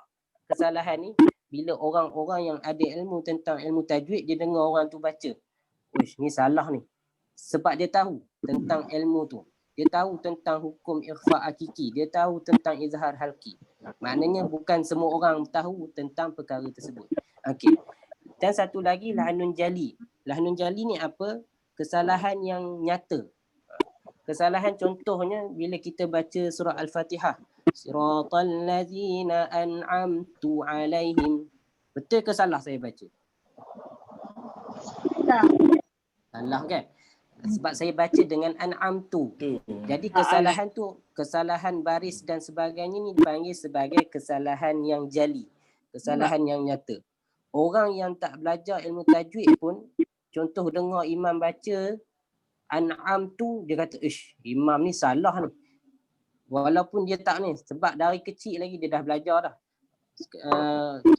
kesalahan ni? Bila orang-orang yang ada ilmu tentang ilmu tajwid, dia dengar orang tu baca. Uish, ni salah ni. Sebab dia tahu tentang ilmu tu. Dia tahu tentang hukum ikhfa' hakiki. Dia tahu tentang izhar halki. Maknanya bukan semua orang tahu tentang perkara tersebut. Okey. Dan satu lagi, lahnun jali. Lahnun jali ni apa? Kesalahan yang nyata. Kesalahan contohnya bila kita baca surah Al-Fatihah. Siratal ladzina an'amtu alaihim. Betul ke salah saya baca? Salah kan? Sebab saya baca dengan an'amtu. Jadi kesalahan baris dan sebagainya ni dipanggil sebagai kesalahan yang jali, kesalahan yang nyata. Orang yang tak belajar ilmu tajwid pun, contoh dengar imam baca an'amtu, dia kata, ish, imam ni salah ni. Walaupun dia tak ni, sebab dari kecil lagi dia dah belajar dah.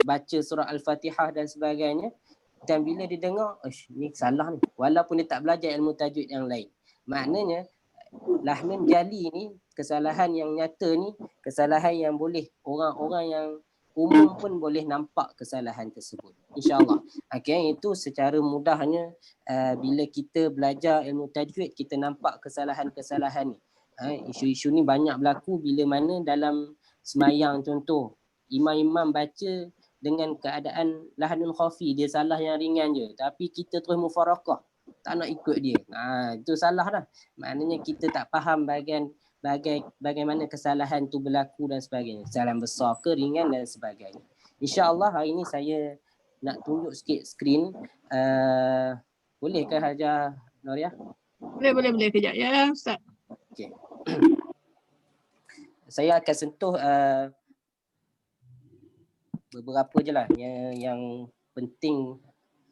Baca surah Al-Fatihah dan sebagainya. Dan bila dia dengar, ni salah ni. Walaupun dia tak belajar ilmu tajwid yang lain. Maknanya, lahnun jali ni, kesalahan yang nyata ni, kesalahan yang boleh orang-orang yang umum pun boleh nampak kesalahan tersebut. InsyaAllah. Okay, itu secara mudahnya bila kita belajar ilmu tajwid, kita nampak kesalahan-kesalahan ni. Isu-isu ni banyak berlaku bila mana dalam semayang contoh. Imam-imam baca dengan keadaan lahanul khafi, dia salah yang ringan je. Tapi kita terus mufarakah, tak nak ikut dia. Itu salah dah. Maknanya kita tak faham bagaimana kesalahan tu berlaku dan sebagainya. Kesalahan besar ke ringan dan sebagainya. InsyaAllah hari ini saya nak tunjuk sikit skrin. Boleh ke Hajah Noriah? Boleh. Kejap ya, Ustaz. Okay. Saya akan sentuh beberapa je lah yang penting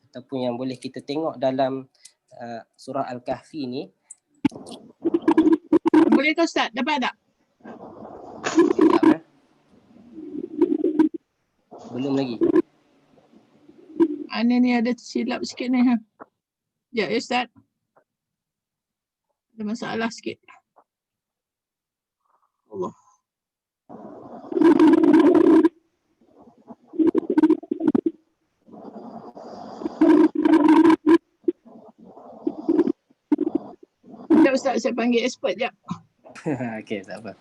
ataupun yang boleh kita tengok dalam surah Al-Kahfi ni. Boleh ke Ustaz? Dapat tak? Sekejap, belum lagi. Ana ni ada silap sikit ni. Sekejap ya Ustaz. Ada masalah sikit. Allah. Sekejap Ustaz, saya panggil expert sekejap. Okey, tak apa.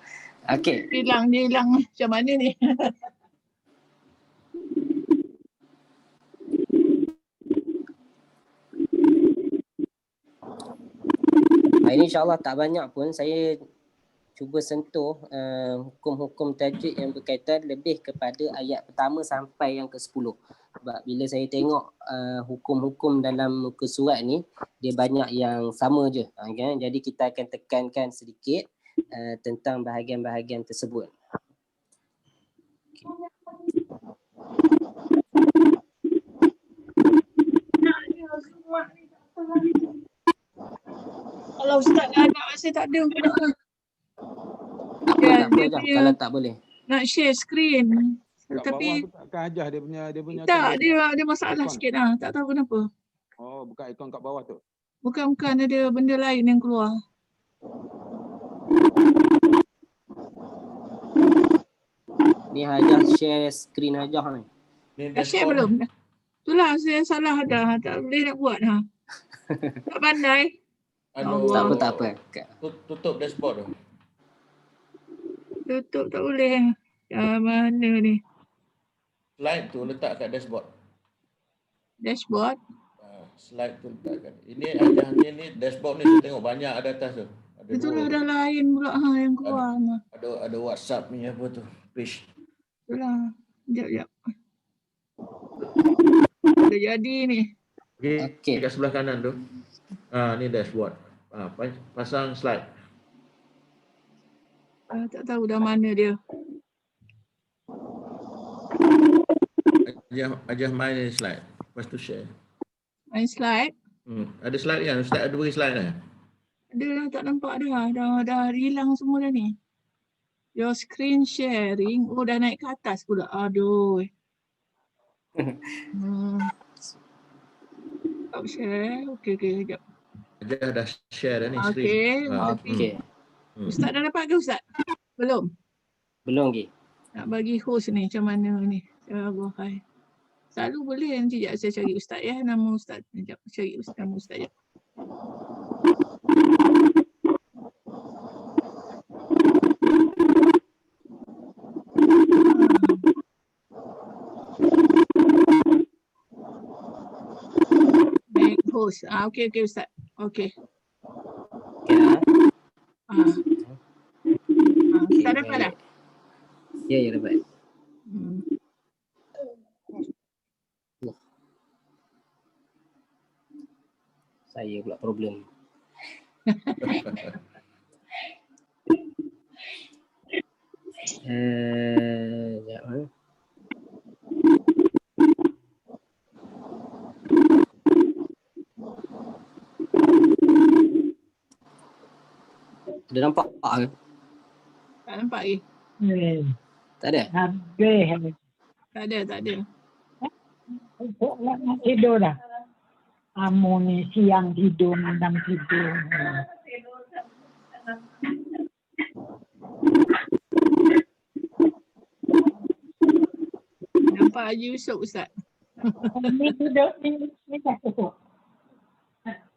Okey. Dia hilang macam mana ni? Hari ni insyaAllah tak banyak pun saya cuba sentuh hukum-hukum tajwid yang berkaitan lebih kepada ayat pertama sampai yang ke-10. Sebab bila saya tengok hukum-hukum dalam muka surat ni, dia banyak yang sama je. Kan? Jadi kita akan tekankan sedikit tentang bahagian-bahagian tersebut. Kalau Ustaz nak saya tak ada. Tak apa je kalau tak boleh. Nak share screen. Kat Tapi bawah tu takkan Hajah dia punya tak, icon dia ada masalah Icon. sikit lah. Tak tahu kenapa. Oh, bukan ikon kat bawah tu. Bukan ada benda lain yang keluar. Ni Hajah share screen Hajah ni. Dah share belum? Itulah saya salah dah. Tak boleh nak buat. Tak pandai. Allah. Tak apa. Tutup dashboard tu. Tutup tak boleh. Mana ni? Slide tu letak kat dashboard. Dashboard. Slide tu letakkan. Ini Hajah ni dashboard ni saya tengok banyak ada atas tu. Ada Itulah dua. dah lain pula yang keluar. Ada WhatsApp ni apa tu? Page. Itulah. Sekejap. Dah jadi ni. Okey. Kat sebelah kanan tu. Ni dashboard. Pasang slide. Tak tahu dah mana dia. Ajah main slide. Lepas tu share. Main slide. Ada slide kan? Ustaz ada beri slide kan? Ada dah, tak nampak dah. Dah hilang semua dah ni. Your screen sharing. Oh, dah naik ke atas pula. Aduh. Tak share. Okey. Sekejap. Ajah dah share dah ni screen. Okey. Ustaz dah dapat ke Ustaz? Belum lagi. Nak bagi host ni macam mana ni? Hai. Selalu boleh nanti sekejap saya cari Ustaz ya. Nama Ustaz. Sekejap cari nama Ustaz je. Make host. Okey Ustaz. Okey. Ustaz dapat dah? Ya dapat. Saya pula problem. Sekejap, Ada nampak ke? Tak nampak lagi. Tak ada? Habis. Tak ada, tak ada. Nak tidur dah. Kamu ni siang tidur, malam tidur. Nampak Haji Yusof Ustaz. Ni tidur, ni dah tutup.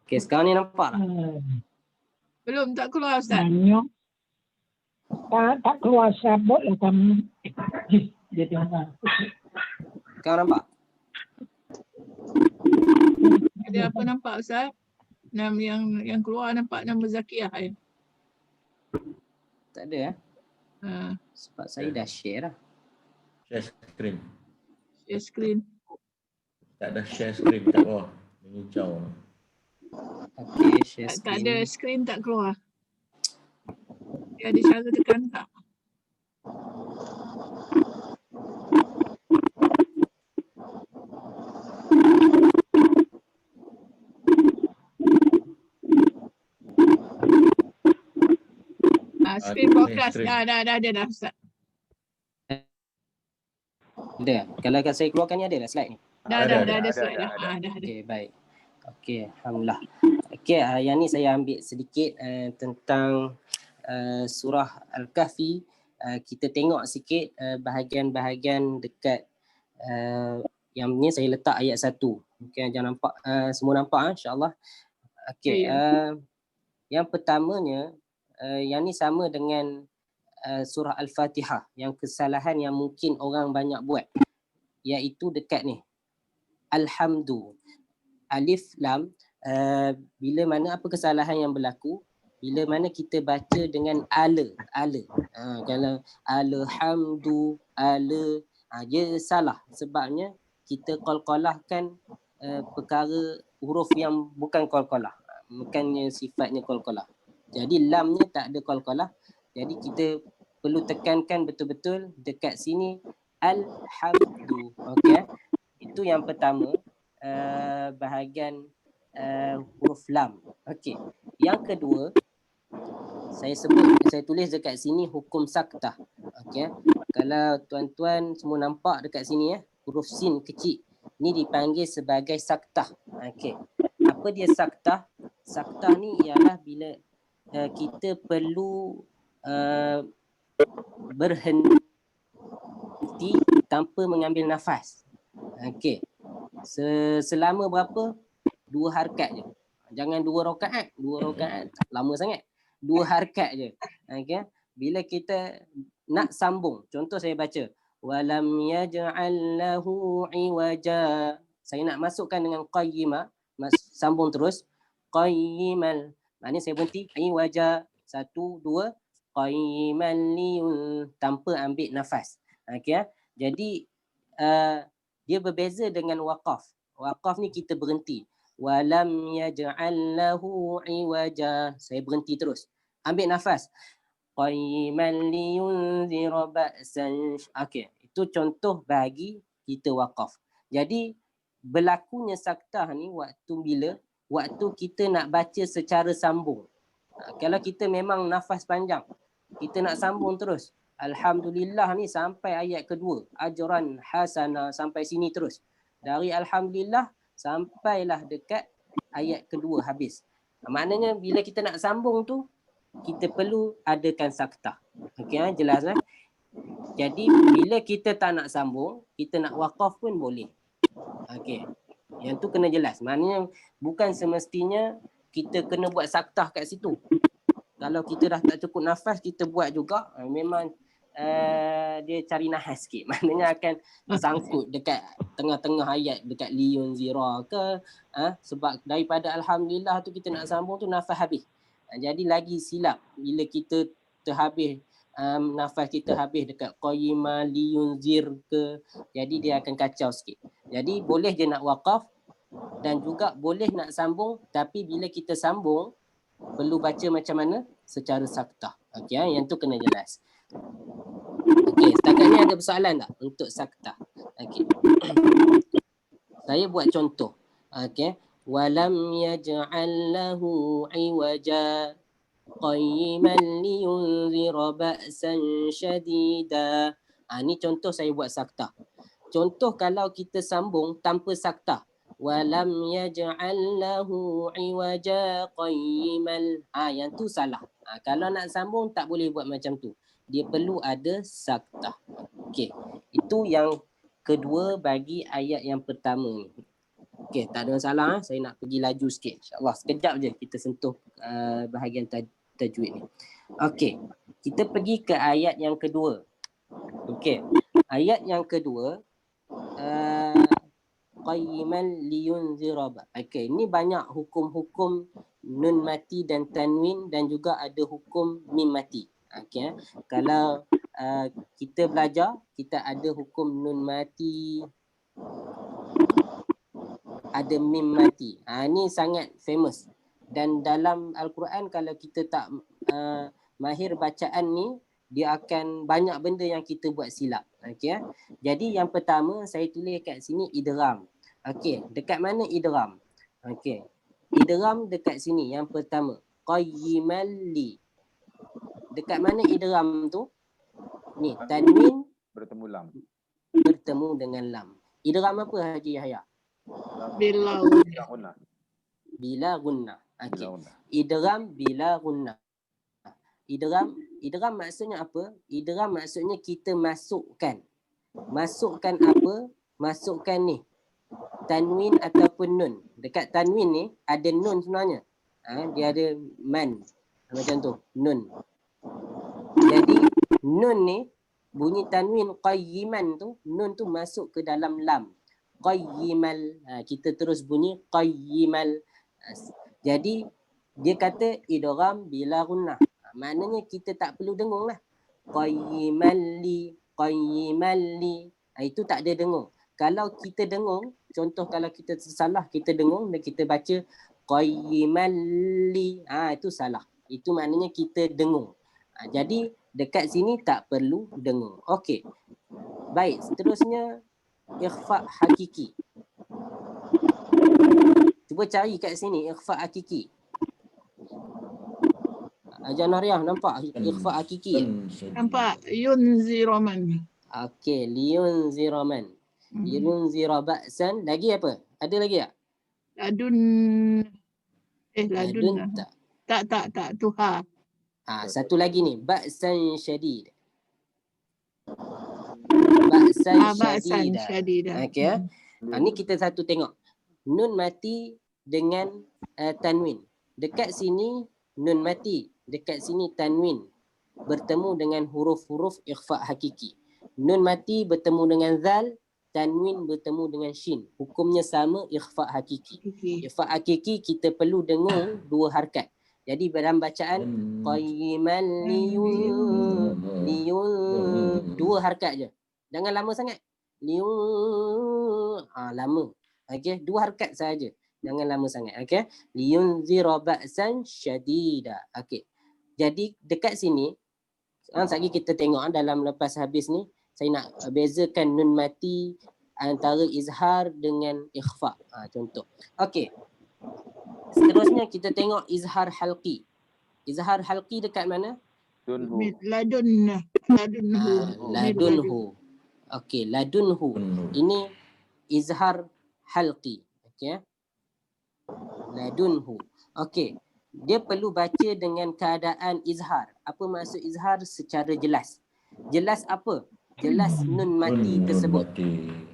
Okey, sekarang ni nampak tak? Belum, tak keluar Ustaz. Banyak. Tak keluar sabut lah kamu. Dia tengok. Sekarang nampak? Ada apa nampak Ustaz? Nama yang keluar nampak nama Zakiyah ya. Tak ada Ha, sebab saya dah share lah. Share screen. share screen. Tak ada share screen kat bawah. Hijau. Okey, share Tak ada screen. screen tak keluar. Dia ada cara tekan tak? Screen broadcast. screen. Dah ada dah Ustaz. Ada. Kalau kat saya keluarkan ni ada dah slide ni. Dah Ada, ada ada, slide ada, dah. ada. Dah ada. Okey, baik. Okey, alhamdulillah. Okey, yang ni saya ambil sedikit tentang surah Al-Kahfi. Kita tengok sikit bahagian-bahagian dekat yang ni saya letak ayat 1. Mungkin jangan nampak, semua nampak insya-Allah. Okey, yang pertamanya yang ni sama dengan surah Al-Fatihah, yang kesalahan yang mungkin orang banyak buat, iaitu dekat ni. Alhamdu. Alif lam, bila mana apa kesalahan yang berlaku bila mana kita baca dengan ala. Kalau alhamdu, dia salah sebabnya kita qalqalahkan perkara huruf yang bukan qalqalah, bukannya sifatnya qalqalah. Jadi lamnya tak ada qalqalah. Jadi kita perlu tekankan betul-betul dekat sini alhamdu. Okey. Itu yang pertama, bahagian huruf lam. Okey. Yang kedua, saya tulis dekat sini hukum saktah. Okey. Kalau tuan-tuan semua nampak dekat sini huruf sin kecil. Ni dipanggil sebagai saktah. Okey. Apa dia saktah? Saktah ni ialah bila kita perlu berhenti tanpa mengambil nafas. Okey. Selama berapa? 2 harakat je. Jangan 2 rakaat. 2 rakaat lama sangat. 2 harakat je. Okey. Bila kita nak sambung, contoh saya baca walam yaj'al lahu iwaja. Saya nak masukkan dengan qayyima, sambung terus. Qayyimal. Maknanya saya berhenti iwaja 1 2 qayyiman liyun tanpa ambil nafas. Okey. Jadi dia berbeza dengan waqaf. Waqaf ni kita berhenti. Walam yaj'al lahu iwaja. Saya berhenti terus. Ambil nafas. Qayyiman liyunzira ba'san. Okey, itu contoh bagi kita waqaf. Jadi berlakunya saktah ni waktu bila? Waktu kita nak baca secara sambung. Kalau kita memang nafas panjang, kita nak sambung terus. Alhamdulillah ni sampai ayat kedua. Ajran hasana sampai sini terus. Dari Alhamdulillah sampailah dekat ayat kedua habis. Maknanya bila kita nak sambung tu, kita perlu adakan saktah. Okey, jelas kan? Jadi bila kita tak nak sambung, kita nak waqaf pun boleh. Okey. Yang tu kena jelas. Maknanya bukan semestinya kita kena buat saktah kat situ. Kalau kita dah tak cukup nafas, kita buat juga. Memang dia cari nahas sikit. Maknanya akan sangkut dekat tengah-tengah ayat, dekat liyun zira ke. Sebab daripada Alhamdulillah tu kita nak sambung tu nafas habis. Jadi lagi silap bila kita terhabis, nafas kita habis dekat qayyima liyunzir ke. Jadi dia akan kacau sikit. Jadi boleh je nak waqaf dan juga boleh nak sambung, tapi bila kita sambung perlu baca macam mana? Secara saktah. Okey, yang tu kena jelas. Okey, setakat ni ada persoalan tak untuk saktah? Okey. Saya buat contoh. Okey. Walam yaj'al lahu iwaja qayyiman liyunzira ba'san syadida. Ni contoh saya buat saktah. Contoh kalau kita sambung tanpa saktah. Walam yaj'al lahu iwaja qayyiman. Yang tu salah. Kalau nak sambung tak boleh buat macam tu. Dia perlu ada saktah. Okey. Itu yang kedua bagi ayat yang pertama ni. Okey, tak ada masalah. Saya nak pergi laju sikit. InsyaAllah sekejap je kita sentuh bahagian tajwid ni. Okey, kita pergi ke ayat yang kedua. Okey, ayat yang kedua. Qayyiman liyunzira. Okey, ini banyak hukum-hukum nun mati dan tanwin dan juga ada hukum mim mati. Okey, kalau kita belajar, kita ada hukum nun mati, ada mim mati. Ni sangat famous. Dan dalam Al-Quran kalau kita tak mahir bacaan ni, dia akan banyak benda yang kita buat silap. Okey. Jadi yang pertama saya tulis kat sini idgham. Okey, dekat mana idgham? Okey. Idgham dekat sini yang pertama. Qayyiman li. Dekat mana idgham tu? Ni tanwin Bertemu lam. bertemu dengan lam. Idgham apa Haji Yahya? Bila Gunnah. Bila gunnah. Okey. Bila gunnah. Idgham bila gunnah. Idgham maksudnya apa? Idgham maksudnya kita masukkan. Masukkan apa? Masukkan ni. Tanwin ataupun nun. Dekat tanwin ni ada nun sebenarnya. Dia ada man. Macam tu. Nun. Jadi nun ni bunyi tanwin qayyiman tu, nun tu masuk ke dalam lam. Qayyimal. Kita terus bunyi qayyimal. Jadi dia kata idgham bila gunnah. Maknanya kita tak perlu dengung lah. Qayyimalli. Itu tak ada dengung. Kalau kita dengung, contoh kalau kita salah, kita dengung dan kita baca qayyimalli. Itu salah. Itu maknanya kita dengung. Jadi dekat sini tak perlu dengung. Okey. Baik, seterusnya ikhfa hakiki. Cuba cari kat sini ikhfa hakiki. Ajar Nariah nampak ikhfa hakiki? nampak yunziroman. Okey, liyunziraman. Liyunzira ba'san. Lagi apa? Ada lagi tak? Ladun Ladun tak. tak tuha. Satu lagi ni, ba'san syadid. Ba'san Ba'san syadida. syadida. Okey. Ni kita satu tengok. Nun mati dengan tanwin. Dekat sini nun mati, dekat sini tanwin. Bertemu dengan huruf-huruf ikhfa hakiki. Nun mati bertemu dengan zal, tanwin bertemu dengan shin. Hukumnya sama ikhfa hakiki. Ikhfa hakiki kita perlu dengung dua harkat. Jadi dalam bacaan qayyiman liyun dua harkat je. Jangan lama sangat. Liyun lama. Okey, dua harkat saja. Jangan lama sangat. Okey. Liyunzira ba'san syadida. Okey. Jadi dekat sini sekali kita tengok dalam lepas habis ni saya nak bezakan nun mati antara izhar dengan ikhfa. Contoh. Okey. Seterusnya kita tengok izhar halqi. Izhar halqi dekat mana? Ladunhu. Okey, ladunhu. Ini izhar halqi. Okey. Ladunhu. Okey. Dia perlu baca dengan keadaan izhar. Apa maksud izhar? Secara jelas. Jelas apa? Jelas nun mati tersebut.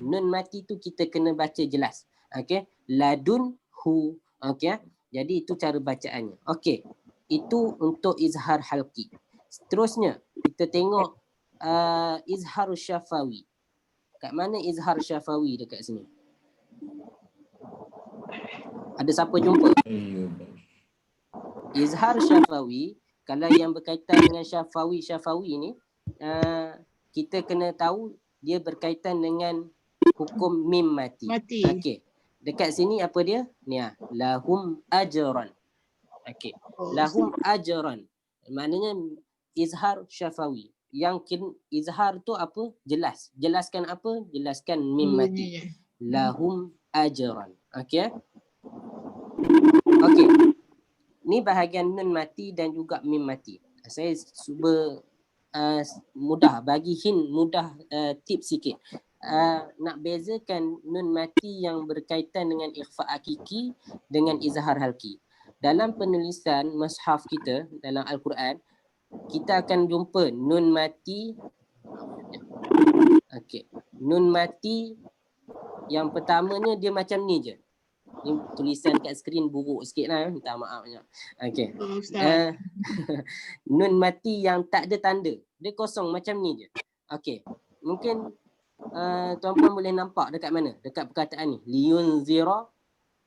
Nun mati tu kita kena baca jelas. Okey. Ladunhu. Okey. Jadi itu cara bacaannya. Okey. Itu untuk izhar halqi. Seterusnya kita tengok izhar syafawi. Kat mana izhar syafawi dekat sini? Ada siapa jumpa? Izhar syafawi, kalau yang berkaitan dengan syafawi ni, kita kena tahu dia berkaitan dengan hukum mim mati. Okey. Dekat sini apa dia? Ni lahum ajran. Okey. lahum ajran. Maknanya izhar syafawi. Yang izhar tu apa? Jelas. Jelaskan apa? Jelaskan mim mati. Bunyinya. Lahum ajran. Okey. Okey. Ni bahagian nun mati dan juga mim mati. Saya cuba mudah bagi hint, mudah tips sikit. Nak bezakan nun mati yang berkaitan dengan ikhfa hakiki dengan izhar halki. Dalam penulisan mushaf kita dalam Al-Quran, kita akan jumpa nun mati. Okey. Nun mati yang pertamanya dia macam ni je. Ni tulisan kat skrin buruk sikit lah. Minta maaf banyak. Okey. Nun mati yang tak ada tanda. Dia kosong macam ni je. Okey. Mungkin tuan-puan boleh nampak dekat mana? Dekat perkataan ni. Liyunzira.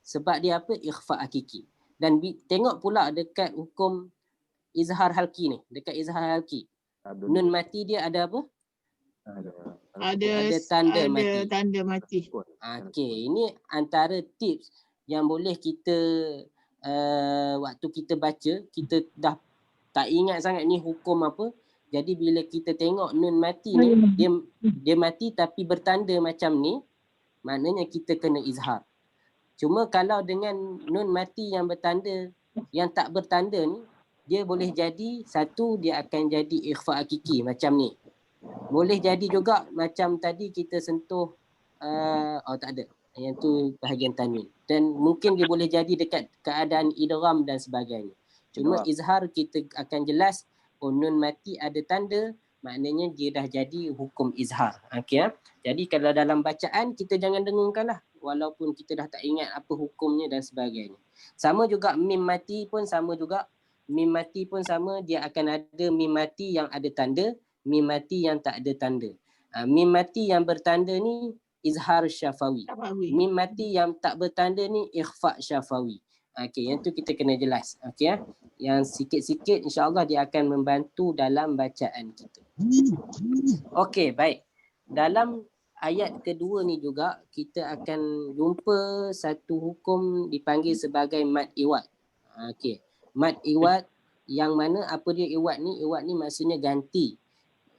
Sebab dia apa? Ikhfa hakiki. Dan tengok pula dekat hukum izhar halki ni. Dekat izhar halki. Nun mati dia ada apa? Ada tanda mati. Tanda mati. Okey, ini antara tips yang boleh kita waktu kita baca, kita dah tak ingat sangat ni hukum apa. Jadi bila kita tengok nun mati ni, dia mati tapi bertanda macam ni, maknanya kita kena izhar. Cuma kalau dengan nun mati yang bertanda, yang tak bertanda ni, dia boleh jadi satu, dia akan jadi ikhfa hakiki macam ni. Boleh jadi juga macam tadi kita sentuh tak ada. Yang tu bahagian tanwin. Dan mungkin dia boleh jadi dekat keadaan idgham dan sebagainya. Cuma izhar kita akan jelas nun mati ada tanda, maknanya dia dah jadi hukum izhar. Okey. Jadi kalau dalam bacaan kita jangan dengungkanlah walaupun kita dah tak ingat apa hukumnya dan sebagainya. Sama juga mim mati pun sama juga. Mim mati pun sama, dia akan ada mim mati yang ada tanda, mim mati yang tak ada tanda. Mim mati yang bertanda ni izhar syafawi. Mim mati yang tak bertanda ni ikhfa syafawi. Okey, yang tu kita kena jelas. Okey. Yang sikit-sikit insya-Allah dia akan membantu dalam bacaan kita. Okey, baik. Dalam ayat kedua ni juga kita akan jumpa satu hukum dipanggil sebagai mad iwad. Okey. Mad iwad yang mana apa dia iwad ni? Iwad ni maksudnya ganti.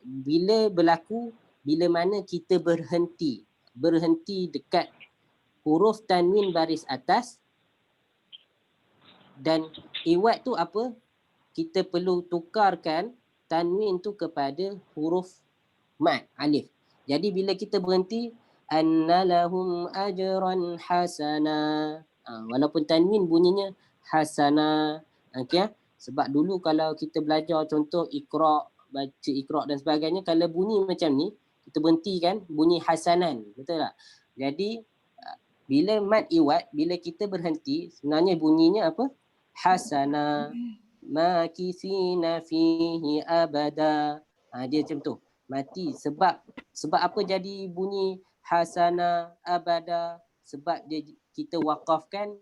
Bila berlaku, bila mana kita berhenti dekat huruf tanwin baris atas, dan iwad tu apa? Kita perlu tukarkan tanwin tu kepada huruf mad, alif. Jadi bila kita berhenti, annalahum ajran hasana. Walaupun tanwin bunyinya hasana. Okey. Sebab dulu kalau kita belajar contoh iqra, baca iqra dan sebagainya, kalau bunyi macam ni, kita berhenti kan, bunyi hasanan. Betul tak? Jadi bila mad iwad, bila kita berhenti, sebenarnya bunyinya apa? Hasana makithina fihi abada. Dia macam tu. Mati. Sebab apa jadi bunyi hasana abada? Sebab dia kita wakafkan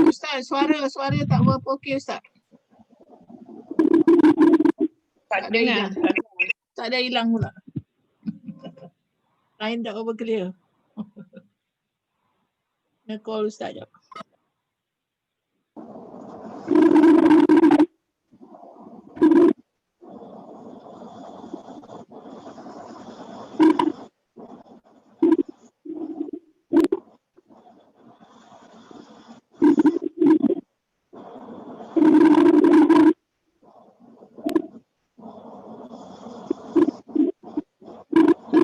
Ustaz, suara tak berapa okey Ustaz. Tak dengar. Tak ada hilang pula. Lain tak berapa clear. Nak call Ustaz jap.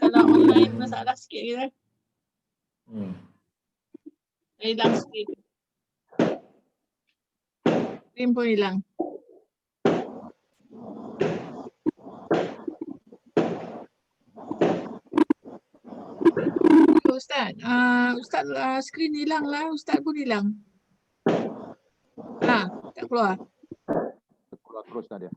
Kalau online masalah sikit ke? Hilang screen. Screen pun hilang. Ustaz, Ustaz screen hilang lah. Ustaz pun hilang. Tak keluar. Keluar terus dah dia.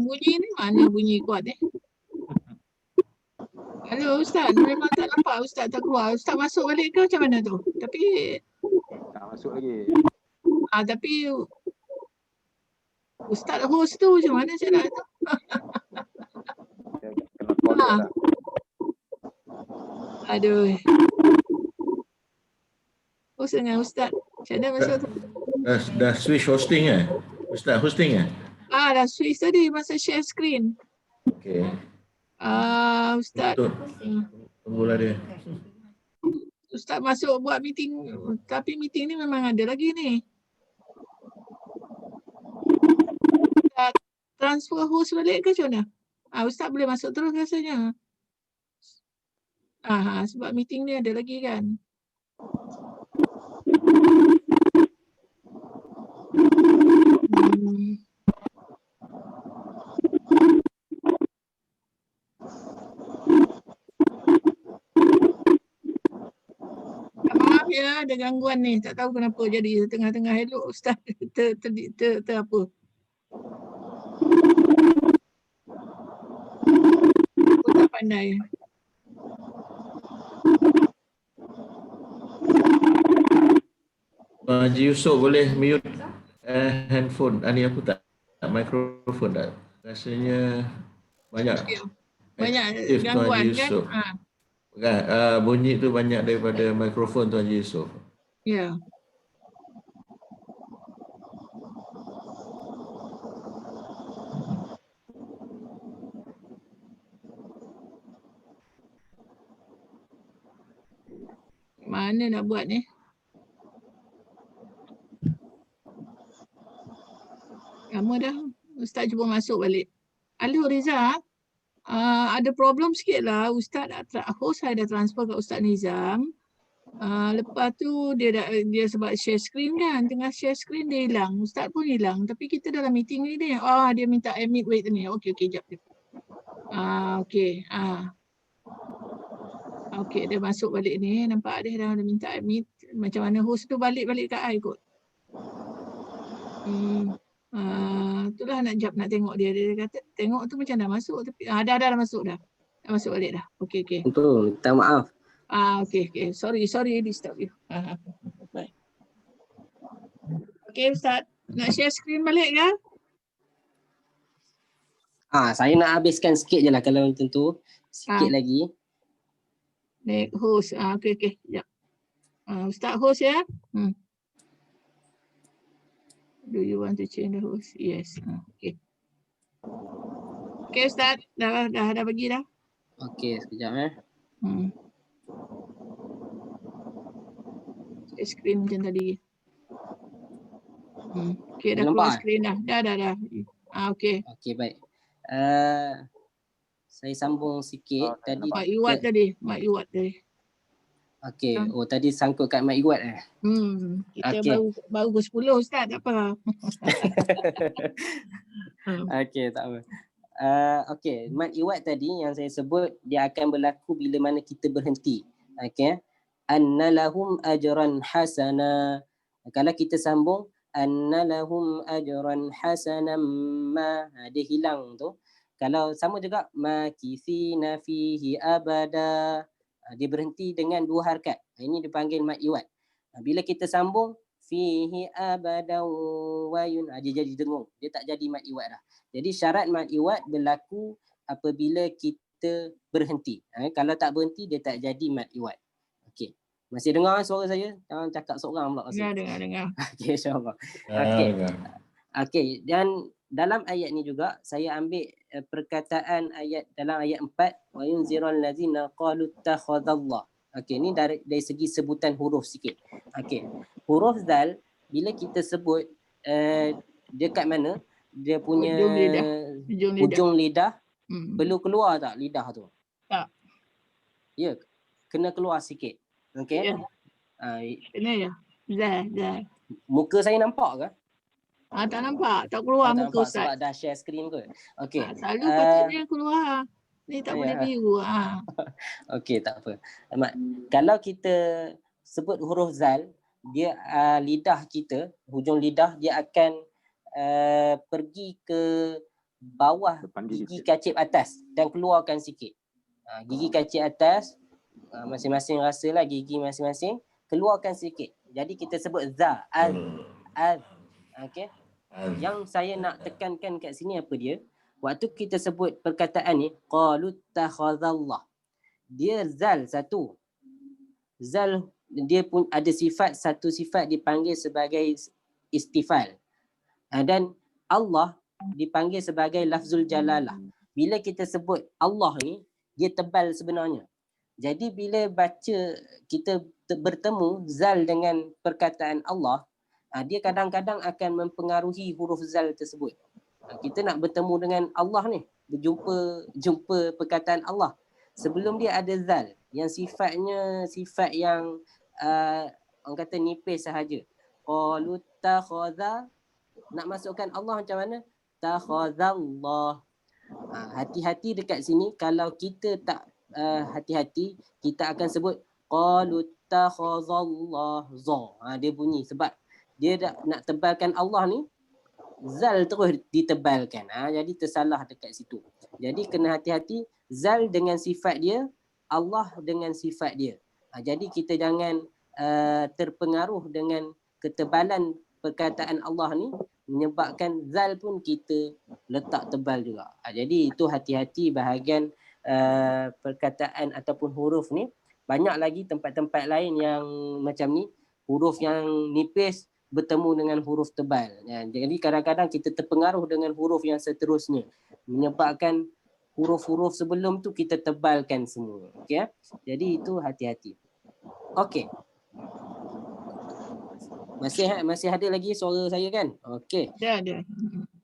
bunyi ni mana bunyi kuat ni? Halo Ustaz, memang tak nampak Ustaz tak keluar. Ustaz masuk balik ke macam mana tu? Tapi Tak masuk lagi. tapi Ustaz host tu macam mana saya nak tu? Kena call dia lah. Aduh. Host dengan Ustaz. Macam mana masuk tu? Dah switch hosting Ustaz hosting Dah switch tadi masa share screen. Okey. Ustaz. Tunggulah dia. Ustaz masuk buat meeting. Tapi meeting ni memang ada lagi ni. Ustaz transfer host balik ke macam mana? Ustaz boleh masuk terus rasanya. Sebab meeting ni ada lagi kan. Maaf ya, ada gangguan ni. Tak tahu kenapa jadi tengah-tengah hello Ustaz ter apa. Aku tak pandai. Haji Yusof boleh mute handphone. Ni aku tak mikrofon tak. Rasanya banyak aktif gangguan Tuan Haji Yusof. Kan? Bunyi tu banyak daripada mikrofon Tuan Haji Yusof. Ya. Mana nak buat ni? Lama dah. Ustaz cuba masuk balik. Halo Riza. Ada problem sikit lah. Ustaz host saya dah transfer kat Ustaz Nizam. Lepas tu dia sebab share screen kan. Tengah share screen dia hilang. Ustaz pun hilang. Tapi kita dalam meeting ni dia. Dia minta admit wait ni. Okey, jap. Okey. Okey, dia masuk balik ni. Nampak dia dah minta admit. Macam mana host tu balik kat I kot. Itulah nak tengok dia. Dia kata tengok tu macam dah masuk tapi dah masuk dah. Dah masuk balik dah. Okey. Betul, minta maaf. Okey. Sorry disturb you. Bye. Okey Ustaz, nak share screen balik ke? Saya nak habiskan sikit je lah kalau macam tu. Sikit lagi. Next host. Okey. Sekejap. Ustaz host ya. Do you want to change the host? Yes. Okay. Okay Ustaz. Dah bagi dah. Okey, sekejap Screen macam tadi. Okay, dah keluar screen dah. Dah. Okay. Okey, baik. Saya sambung sikit. Tadi Mak Iwat tadi. Okey. Tadi sangkut kat Mak Iwat Kita baru ke 10 Ustaz, tak apa. Okey, tak apa. Okey, Mak Iwat tadi yang saya sebut dia akan berlaku bila mana kita berhenti. Okey. Annalahum ajran hasana. Kalau kita sambung annalahum ajran hasanan dia hilang tu. Kalau sama juga makithina fihi abada. Dia berhenti dengan 2 harakat. Ini dipanggil mad iwad. Bila kita sambung fihi abadan wa yun, dia jadi dengung. Dia tak jadi mad iwad dah. Jadi syarat mad iwad berlaku apabila kita berhenti. Kalau tak berhenti dia tak jadi mad iwad. Okey. Masih dengar suara saya? Jangan cakap seorang pula. Ya, dengar. Okey, insya-Allah. Okey. Okey, dan dalam ayat ni juga saya ambil perkataan ayat dalam ayat 4 wa yunzirul ladzina qalu takhadallah. Okey, ni dari segi sebutan huruf sikit. Okey. Huruf zal bila kita sebut dia kat mana? Dia punya ujung lidah. Perlu keluar tak lidah tu? Tak. Ya, kena keluar sikit. Okey. Ya. Kena ya. Zal. Muka saya nampak ke? Tak nampak, tak keluar tak muka nampak, Ustaz. sebab dah share screen ke? Okey. Selalu patutnya keluar. Ni tak boleh view. Okey, tak apa. Kalau kita sebut huruf zal, dia lidah kita, hujung lidah dia akan pergi ke bawah Depan gigi kacip atas dan keluarkan sikit. Gigi kacip atas, masing-masing rasalah gigi masing-masing, keluarkan sikit. Jadi kita sebut za, az. Okey. Yang saya nak tekankan kat sini apa dia? Waktu kita sebut perkataan ni, qalu takhadallah. Dia zal satu. Zal dia pun ada satu sifat dipanggil sebagai istifal. Dan Allah dipanggil sebagai lafzul jalalah. Bila kita sebut Allah ni, dia tebal sebenarnya. Jadi bila baca kita bertemu zal dengan perkataan Allah, dia kadang-kadang akan mempengaruhi huruf zal tersebut. Kita nak bertemu dengan Allah ni, jumpa perkataan Allah. Sebelum dia ada zal yang sifatnya sifat yang orang kata nipis sahaja. Qalu takhadha, nak masukkan Allah macam mana? Takhadallah. Hati-hati dekat sini, kalau kita tak hati-hati, kita akan sebut qalu takhadallah za. Dia bunyi sebab dia nak tebalkan Allah ni, zal terus ditebalkan. Jadi tersalah dekat situ. Jadi kena hati-hati, zal dengan sifat dia, Allah dengan sifat dia. Jadi kita jangan terpengaruh dengan ketebalan perkataan Allah ni, menyebabkan zal pun kita letak tebal juga. Jadi itu hati-hati bahagian perkataan ataupun huruf ni. Banyak lagi tempat-tempat lain yang macam ni, huruf yang nipis bertemu dengan huruf tebal. Jadi kadang-kadang kita terpengaruh dengan huruf yang seterusnya, menyebabkan huruf-huruf sebelum tu kita tebalkan semua. Okey. Jadi itu hati-hati. Okey. Masih ada lagi suara saya kan? Okey. Ada.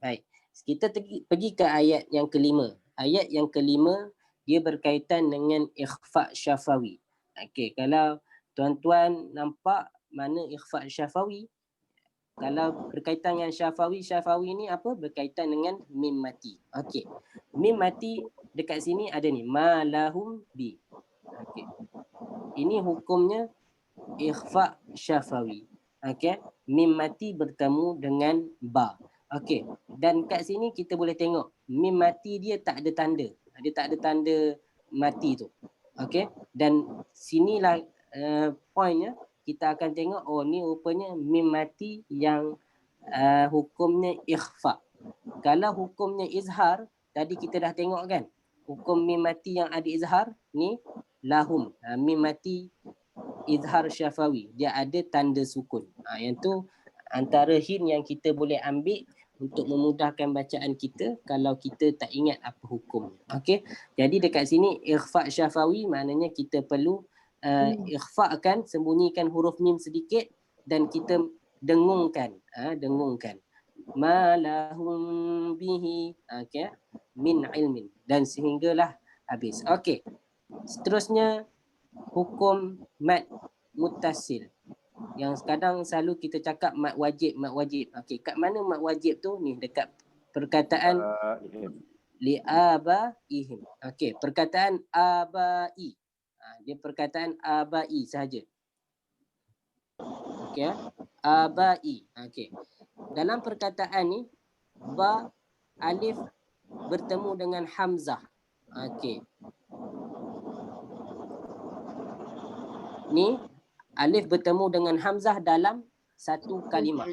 Baik. Kita pergi ke ayat yang kelima. Ayat yang kelima dia berkaitan dengan ikhfa syafawi. Okey, kalau tuan-tuan nampak mana ikhfa syafawi? Kalau berkaitan dengan syafawi ni apa? Berkaitan dengan mim mati. Okey. Mim mati dekat sini ada ni, ma lahum bi. Okey. Ini hukumnya ikhfa syafawi. Okey. Mim mati bertemu dengan ba. Okey. Dan kat sini kita boleh tengok mim mati dia tak ada tanda. Dia tak ada tanda mati tu. Okey. Dan sinilah poinnya. Kita akan tengok, ni rupanya mim mati yang hukumnya ikhfa. Kalau hukumnya izhar, tadi kita dah tengok kan, hukum mim mati yang ada izhar ni lahum. Mim mati izhar syafawi, dia ada tanda sukun. Yang tu antara hint yang kita boleh ambil untuk memudahkan bacaan kita kalau kita tak ingat apa hukumnya. Okey. Jadi dekat sini ikhfa syafawi maknanya kita perlu ikhfa'kan, sembunyikan huruf mim sedikit dan kita dengungkan. Dengungkan. Ma lahum bihi min ilmin. Dan sehinggalah habis. Okey. Seterusnya hukum mad muttasil. Yang kadang selalu kita cakap mad wajib. Okey, kat mana mad wajib tu? Ni dekat perkataan li'abaihim. Okey, perkataan abai. Dia perkataan abai sahaja. Okey, abai. Okey. Dalam perkataan ni ba alif bertemu dengan hamzah. Okey. Ni alif bertemu dengan hamzah dalam satu kalimah.